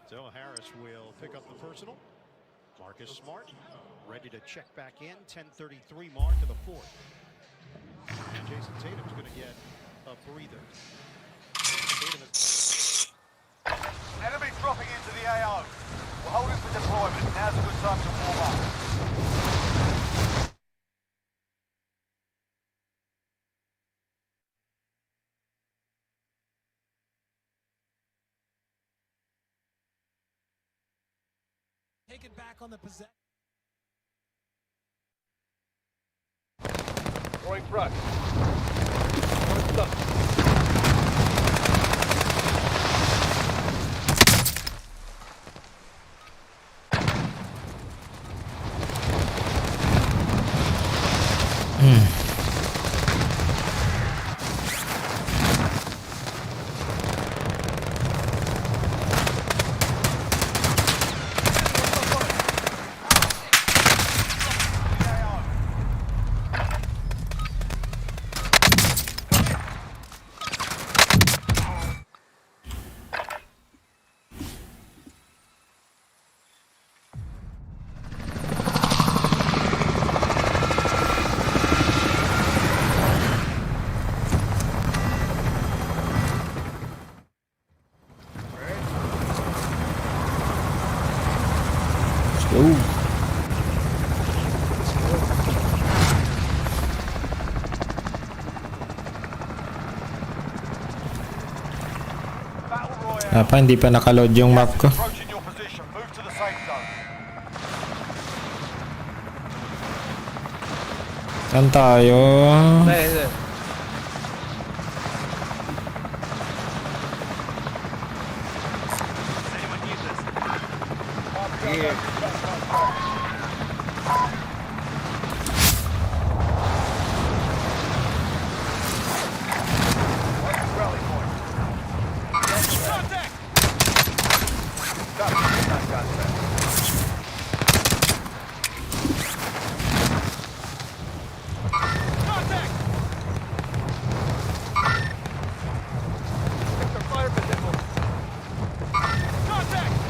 So Harris will pick up the personal. Marcus Smart ready to check back in. 10:33 mark of the fourth. And Jason Tatum's going to get a breather. Tatum is Enemy dropping into the AO. We're holding for deployment. Now's a good time to warm up. Take it back on the possession. Throwing front. Apa, hindi pa nakaload yung map ko. Approaching your position. Move to the safe zone. Saan tayo? There. Does anyone need this? Rally point. Contact! Contact! Fire position. Contact! Contact! Contact! Contact!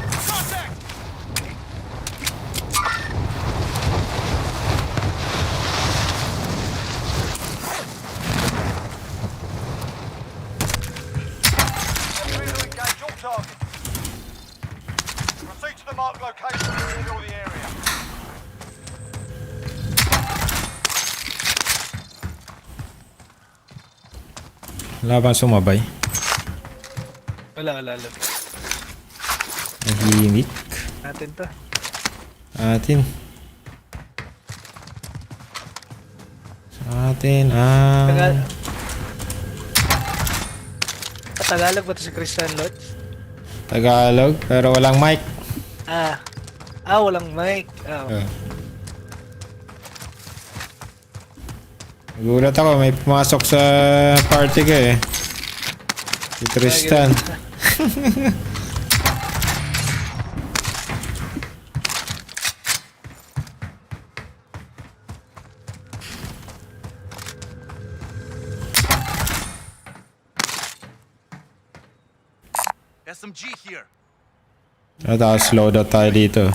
Contact! Enemy to engage all targets. Proceed to the marked location and secure the area. Wala bang sumabay? Wala. Nahimik. Natin to. Atin. Sa atin ang... Tagalog ba ito si Christian Lodge? Tagalog, pero walang mic. Walang mic. Nagulat ako, may pumasok sa party ko eh. Si Tristan. SMG here. Tapos loadout tayo dito.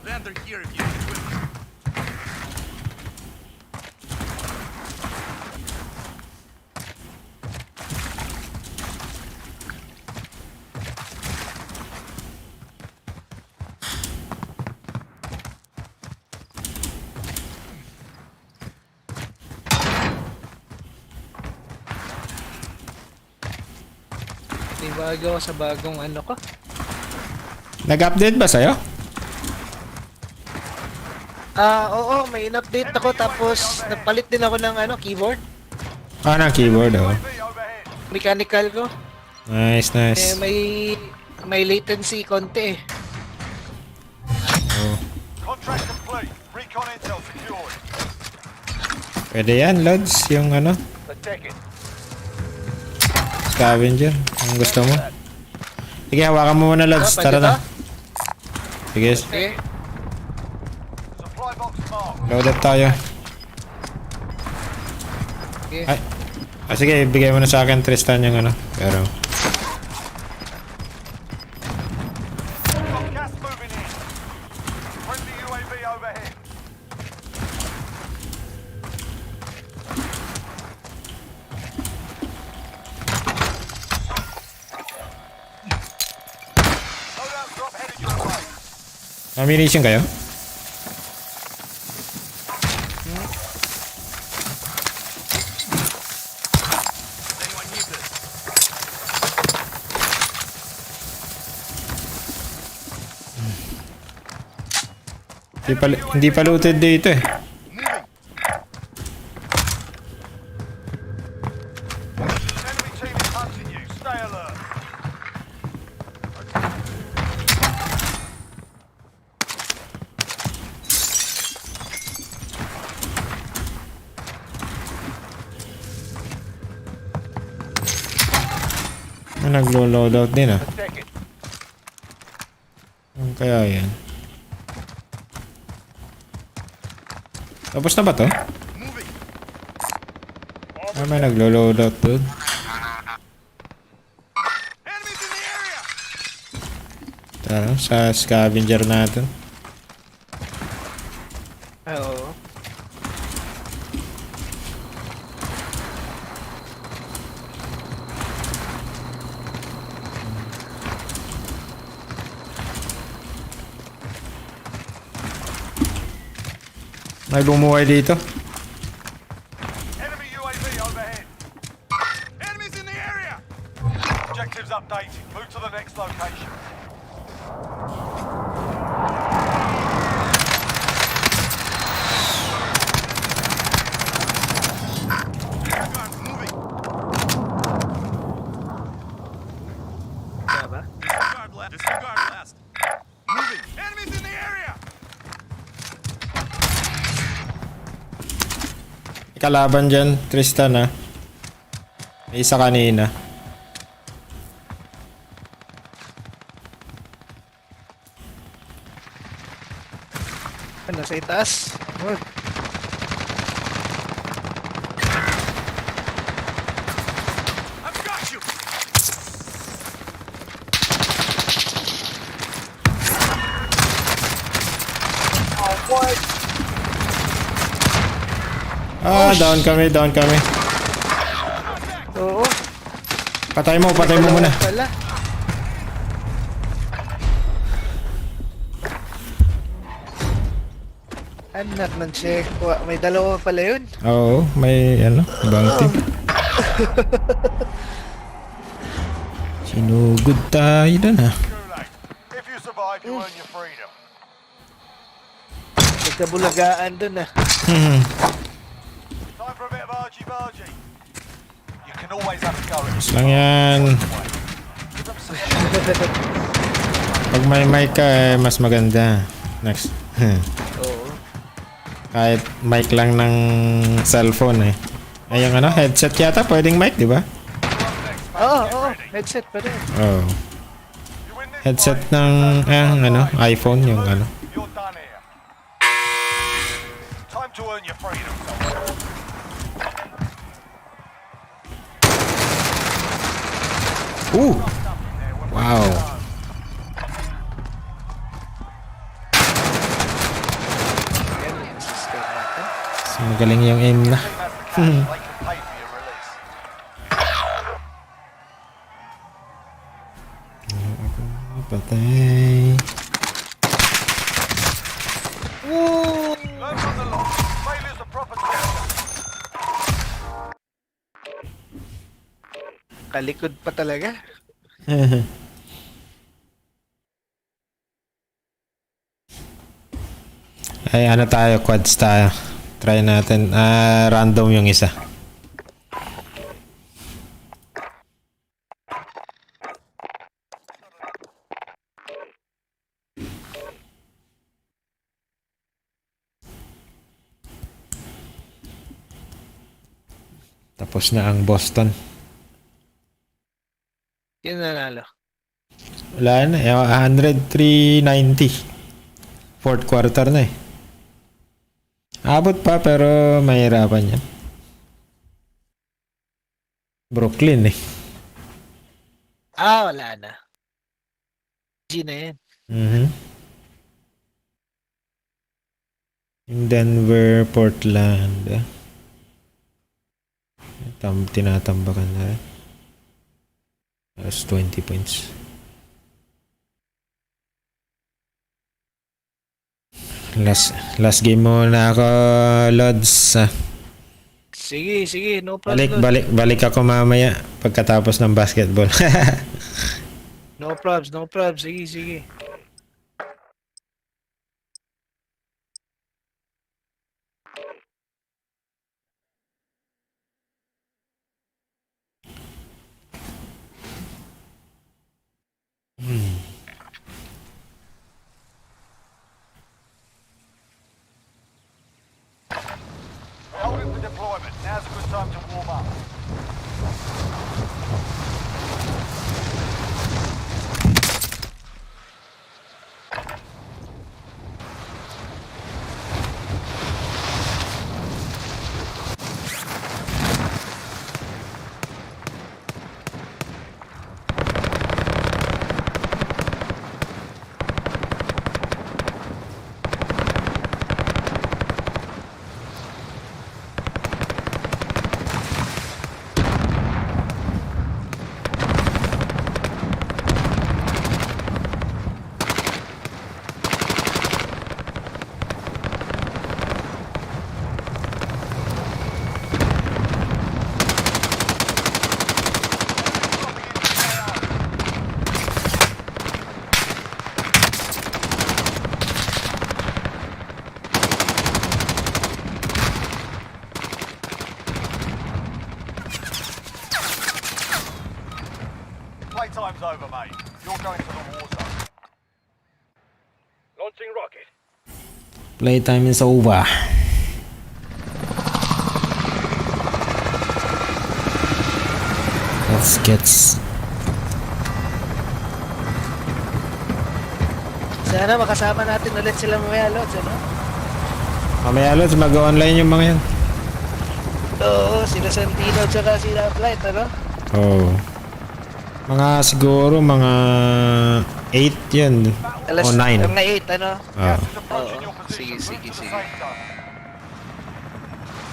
Lander here if you need equipment. May bago ako sa bagong ano ko. Nag-update ba sa'yo? Oo, may in-update ako tapos napalit din ako ng keyboard. Ah, ng keyboard, oh. Mechanical ko. Nice, nice. May latency konti eh. Oh. Contract complete. Recon intel secured. Pwede yan, Lods. Yung Let's take it. scavenger. Kung gusto mo. Sige, hawakan mo muna, Lods. Pwede Tara na. ba? Sige, Okay. Supply box marked. load up tayo. Okay. Ay. Sige, bigay mo na sa akin, Tristan, yung pero... Got gas moving in. Friendly UAV overhead. Loadout drop headed your way. Ammunition kayo? Does anyone need this? Hindi pa looted dito eh. Enemy team is hunting you. Stay alert. Naglo-loadout din ah. Let's take it. Ano kaya yan? Tapos na ba to? Ah, may naglo-loadout doon. Enemies in the area. Tara, sa scavenger natin. Oo. May bumuhay dito. Enemy UAV overhead. Enemies in the area. Objectives updated. Move to the next location. Guards moving. Tama ba? Disregard last. Disregard last. Moving. Enemies in the area. Kalaban dyan, Tristan ah. May isa kanina. Nasa itaas. Good. I've got you. Ah, down kami, down kami. Oo. Patay mo muna. Pala. Anak ng check. May dalawa pala yun. Oo, may ibang team. Sinugod tayo dun ah. Gulag. If you survive, you earn your freedom. Nagkabulagaan dun ah. Time for a bit of argy-bargy. You can always have a go at Lang yan. Pag may mic ka mas maganda. Next. Oo. Kahit mic lang ng cellphone eh. Ay, yung headset yata pwedeng mic, di ba? Oo. Headset pa rin. Oo. Headset ng iPhone yung You're done here. Time to earn your freedom. Wow. Yan yung system natin. So, magaling yung aim na. Team has the cash. They can pay for your release. Patay. Learn from the loss. Failure's a proper test. Kalikod pa talaga. Ay, ano tayo? Quads tayo. Try natin. Random yung isa. Tapos na ang Boston. Yan nanalo. Wala na. 103.90. Fourth quarter na eh. Abot pa pero mahirapan yan. Brooklyn eh. Wala na. G na yan. Denver, Portland. Tinatambakan na rin. That's 20 points. Last game mo na ako, Lods. Sige, no problem. Balik ako mamaya pagkatapos ng basketball. No probs. Sige. Holding for deployment. Now's a good time to warm up. Playtime's over, mate. You're going to the war zone. Launching rocket. Playtime is over. Let's get Sana makasama natin ulit sila mamaya, Lods, ano? mamaya, Lods, mag-online yung mga yan. Oo, sila Santino tsaka sila Flight, ano? Oh. Mga siguro mga 8 yun. O 9. Mga 8, ano? Approaching your Sige. position. Move to the safe zone.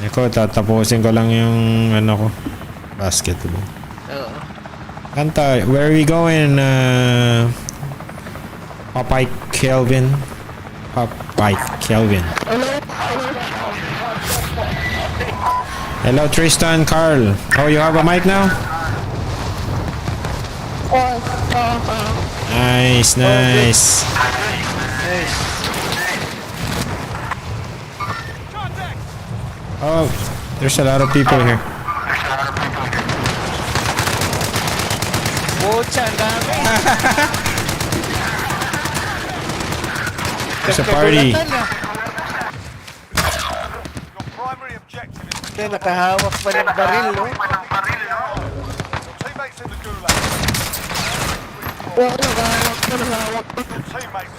Eko, tatapusin ko lang yung ano ko. Basketball. Oo. Kanta, where are we going? Popeye Kelvin. Hello, Tristan, Carl. Oh, you have a mic now? Nice. Oh, there's a lot of people here. Bocha, ang dami. There's a party. Your primary objective is to Kaya nakahawak pa ng baril, no? your teammates in the gulag. Your teammates.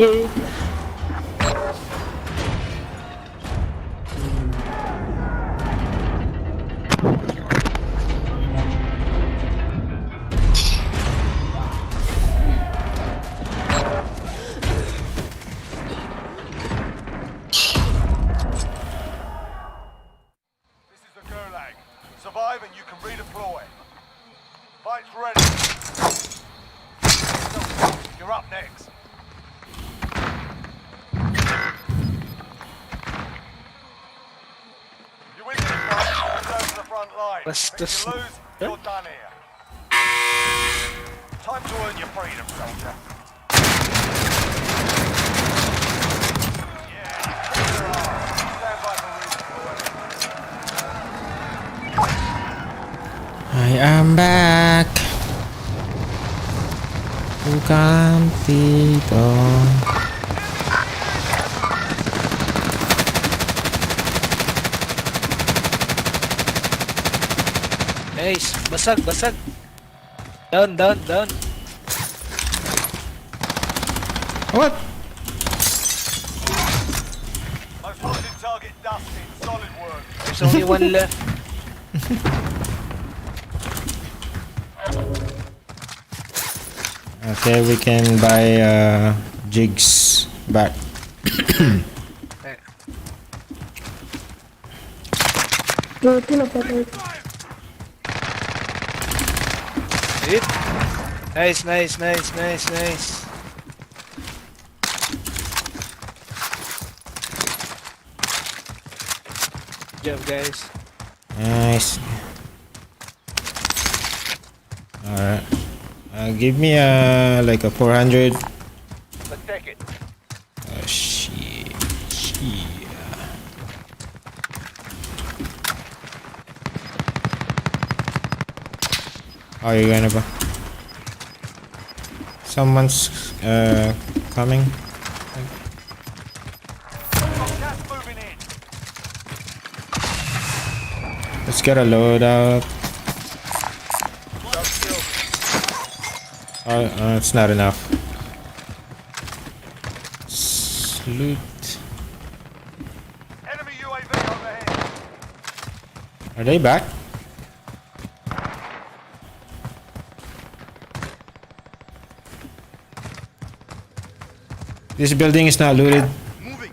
This is the Gulag. Survive and you can redeploy. Fight's ready. You're up next. You win this fight, you return to the front line. What's If this? you lose, you're done here. Time to earn your freedom, soldier. Yeah, you kicked your ass. Stand by for redeploy. I am back. Bukan tidur. Nice. Basag, basag. Down, down, down. What? Most wanted target dusted. Solid work. There's only one left. Okay, we can buy jigs back. Hit. Nice, nice, nice, nice, nice. Good job, guys. Nice. Alright. Give me like a 400. Let's take it. Shit. Oh, you're gonna go. Someone's coming. Gas moving in. Let's get a loadout. Oh, it's not enough. Loot. Enemy UAV overhead. Are they back? This building is not looted. Moving.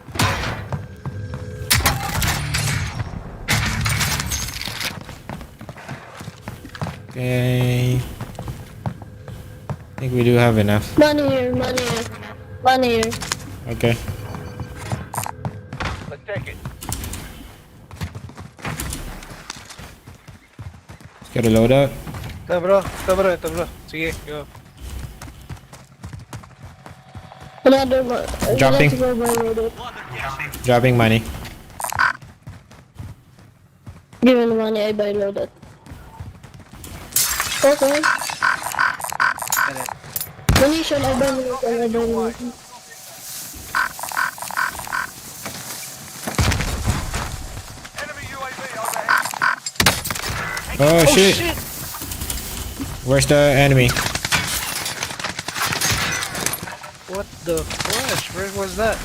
Okay. I think we do have enough. Money here, money here. Money here. Okay. Let's take it. Let's get a loadout. Ito bro, ito bro, ito bro. Sige, go. Another Jumping. Let's go buy loadout. Dropping money. Give me the money, I buy loadout. Okay. Munition, I buy munition, I buy munition. Enemy UAV overhead. Oh, shit. Where's the enemy? What the flash? Where was that?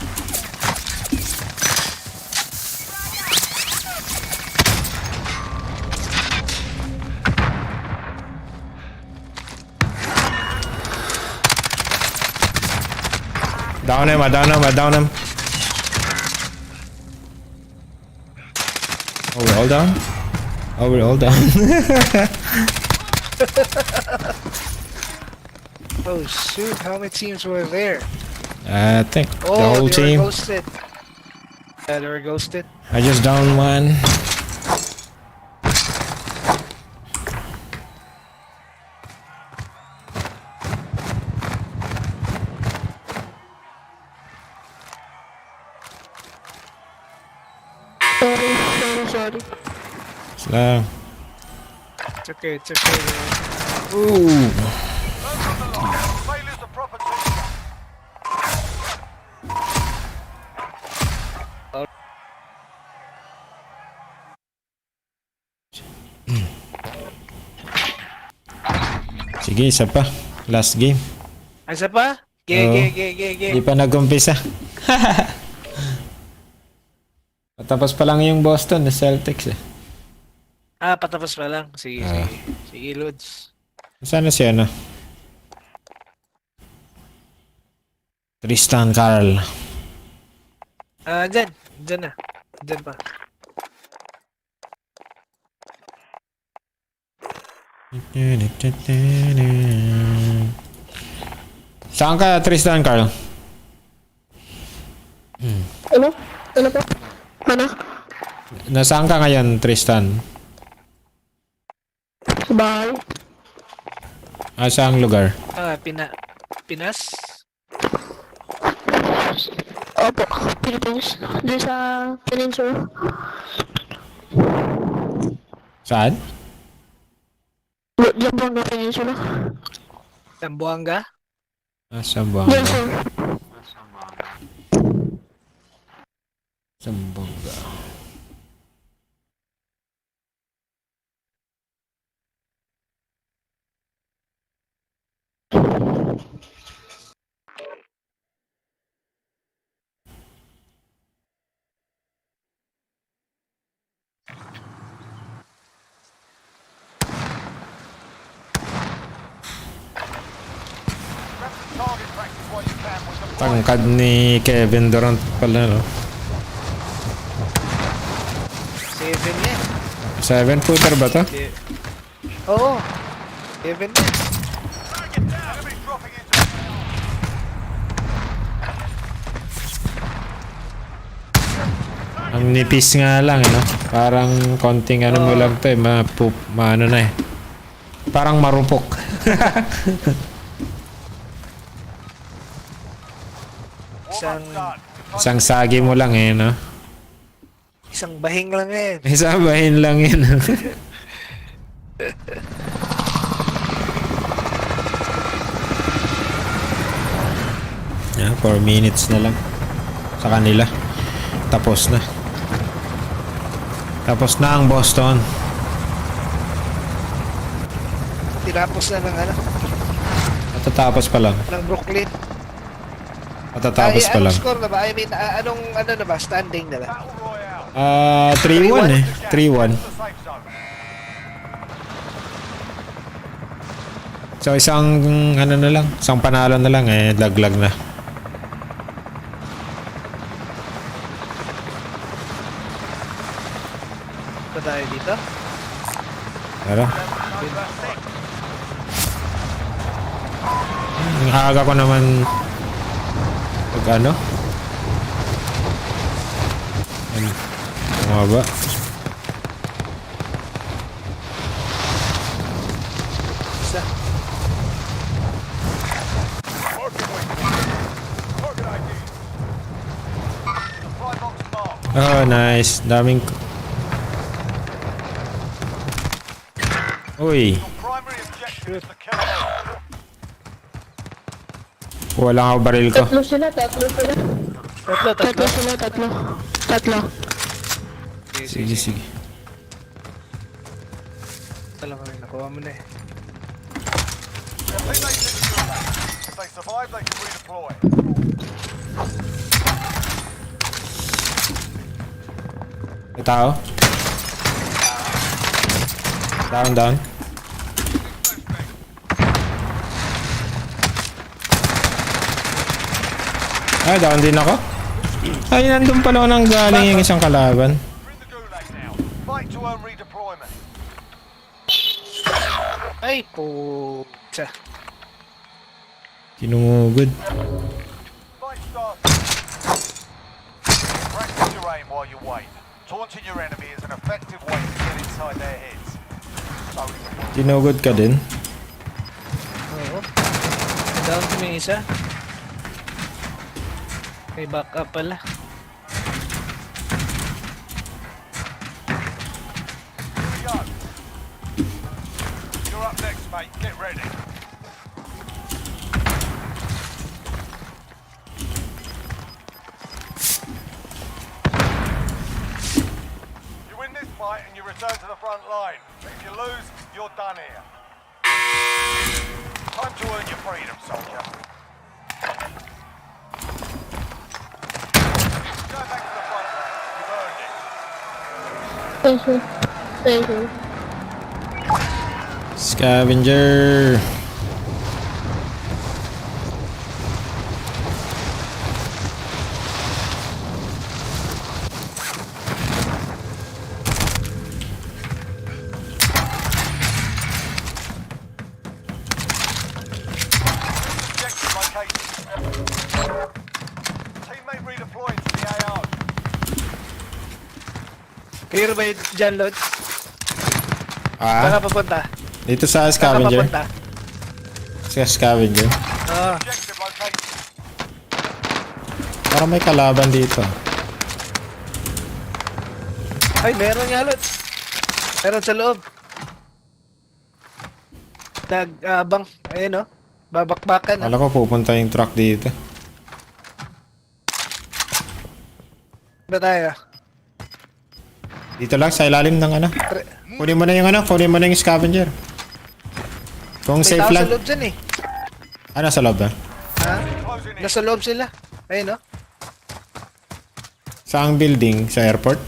Down him, I down him, I down him. Oh, we're all down? Oh, we're all down. Oh shoot, how many teams were there? I think the Oh, whole they team. were ghosted. Yeah, they were ghosted. I just downed one. Sorry. Slow. It's okay, it's okay. Ooh. Learn from the loss. Failures a proper team. Sige, isa pa. Last game. Isa pa? Hindi pa nag-umpisa. Patapos pa lang yung Boston na Celtics eh. Patapos pa lang. Sige, sige. Sige, Lods. Saan na siya, no? Tristan Carl. Dyan. Dyan na. Dyan pa. Saan ka, Tristan Carl? Ano? Ano pa? Ano? Nasaan ka ngayon, Tristan? Sa bahay? Saang lugar? Pinas? Opo, Philippines. Doon sa Peninsula. Saan? Zamboanga Peninsula. Zamboanga? Zamboanga. Yes, sir. Zamboanga. Tangkad ni Kevin Durant pala, no? 7 yan. 7-footer ba to? Oo. 7 yan. Ang nipis nga lang, no? Parang konting ano mo lang to eh. Maano na eh. Parang marupok. Isang sagi mo lang eh, no? Isang bahing lang yan. Isang bahin lang yan. 4 minutes na lang sa kanila. Tapos na. Tapos na ang Boston. Tinapos na ng ano? Matatapos pa lang. Ng Brooklyn. Matatapos pa lang. Anong score na ba? I mean, anong ano na ba? Standing na ba? 3-1 eh. 3-1. So isang ano na lang, isang panalo na lang eh, laglag na. Ba tayo dito? Tara. Ang aga ko naman pag ano? Bumaba. Isa. Oh, nice. Daming... Uy. Wala nga baril ko. Tatlo sila. Tatlo. Tatlo. Sige, sige. Alam ko rin, nakuha mo na eh. If they survive, they can redeploy. May tao? Down. Ay, down din ako. Ay, nandun pala ako nang galing yung isang kalaban. Fight to earn redeployment. Ay, puta. Tinungugod. Fight starts. Practice your aim while you wait. Taunting your enemy is an effective way to get inside their heads. Tinugod ka din? Oo. Down to may isa. May backup pala. You're up next, mate. Get ready. You win this fight and you return to the front line. If you lose, you're done here. Time to earn your freedom, soldier. Thank you. Thank you. Scavenger. Objective located. Teammate redeploying to the AO. Clear ba yun dyan, Lods? Ah, Saan ka papunta? dito sa Saan ka scavenger. papunta? Sa scavenger. Ah, Objective located. Parang may kalaban dito. ay, meron nga, Lods. Meron sa loob. Nag-abang. Ayun, oh. Babakbakan. Kala ko pupunta yung truck dito. Ba tayo? Dito lang sa ilalim ng ano. Kunin mo na yung ano, kunin mo na yung scavenger. Kung May safe tao lang. sa loob dyan eh. Ano sa loob ba? Ha? Closing in. Nasa loob sila. Ayun, oh. Saang building? Sa airport?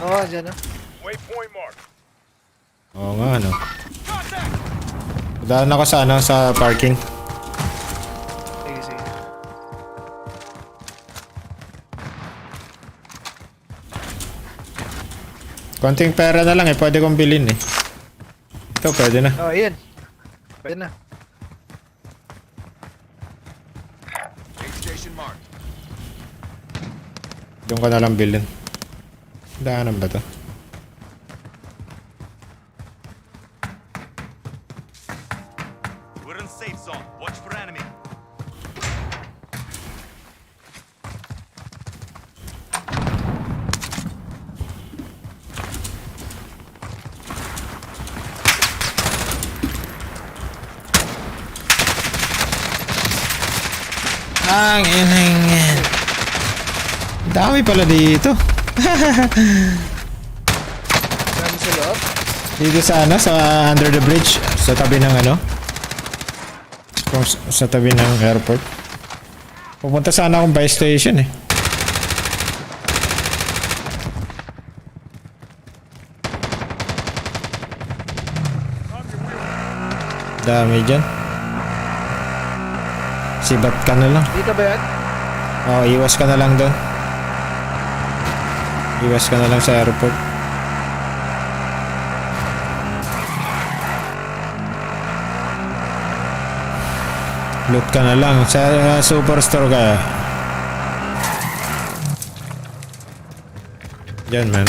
Oo, dyan, oh. Waypoint mark. Oo nga, ano. Daan ako sa ano, sa parking. Sige, sige. Konting pera na lang eh, pwede kong bilhin eh. Ito, pwede na. Oh, yun. Pwede na. Station mark. Doon ko na lang bilhin. Daanan ba to? We're in safe zone. Watch for enemy. Ang inangin. Dami pala dito. Marami sa loob. Dito sa ano, sa under the bridge. Sa tabi ng ano. Kung sa tabi ng airport. Pupunta sana akong buy station eh. Dami dyan. Sibat ka na lang. Dito ba yan? Oo, iwas ka na lang doon. Iwas ka na lang sa airport. Loot ka na lang. Sa superstore ka. Diyan, man.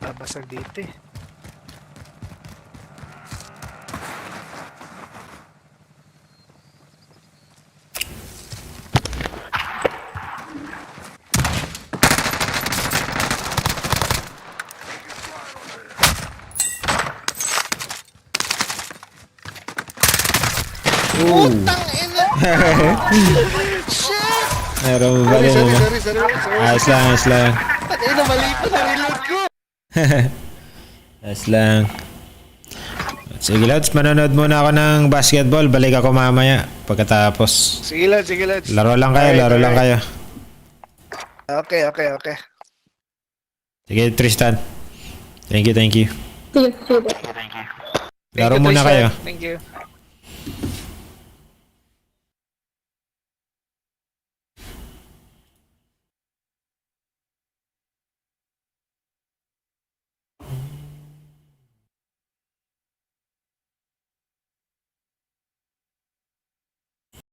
Babasag dito eh. Shit! Meron ba rin mo? Sorry. Ayos lang, ayos lang. Patay na, mali pa na reload ko. Ayos lang. Sige, Lods. Manonood muna ako ng basketball. Balik ako mamaya. Pagkatapos. Sige, Lods. Laro lang kayo, laro lang kayo. Okay. Sige, Tristan. Thank you. Sige, sige. Laro muna kayo. Thank you.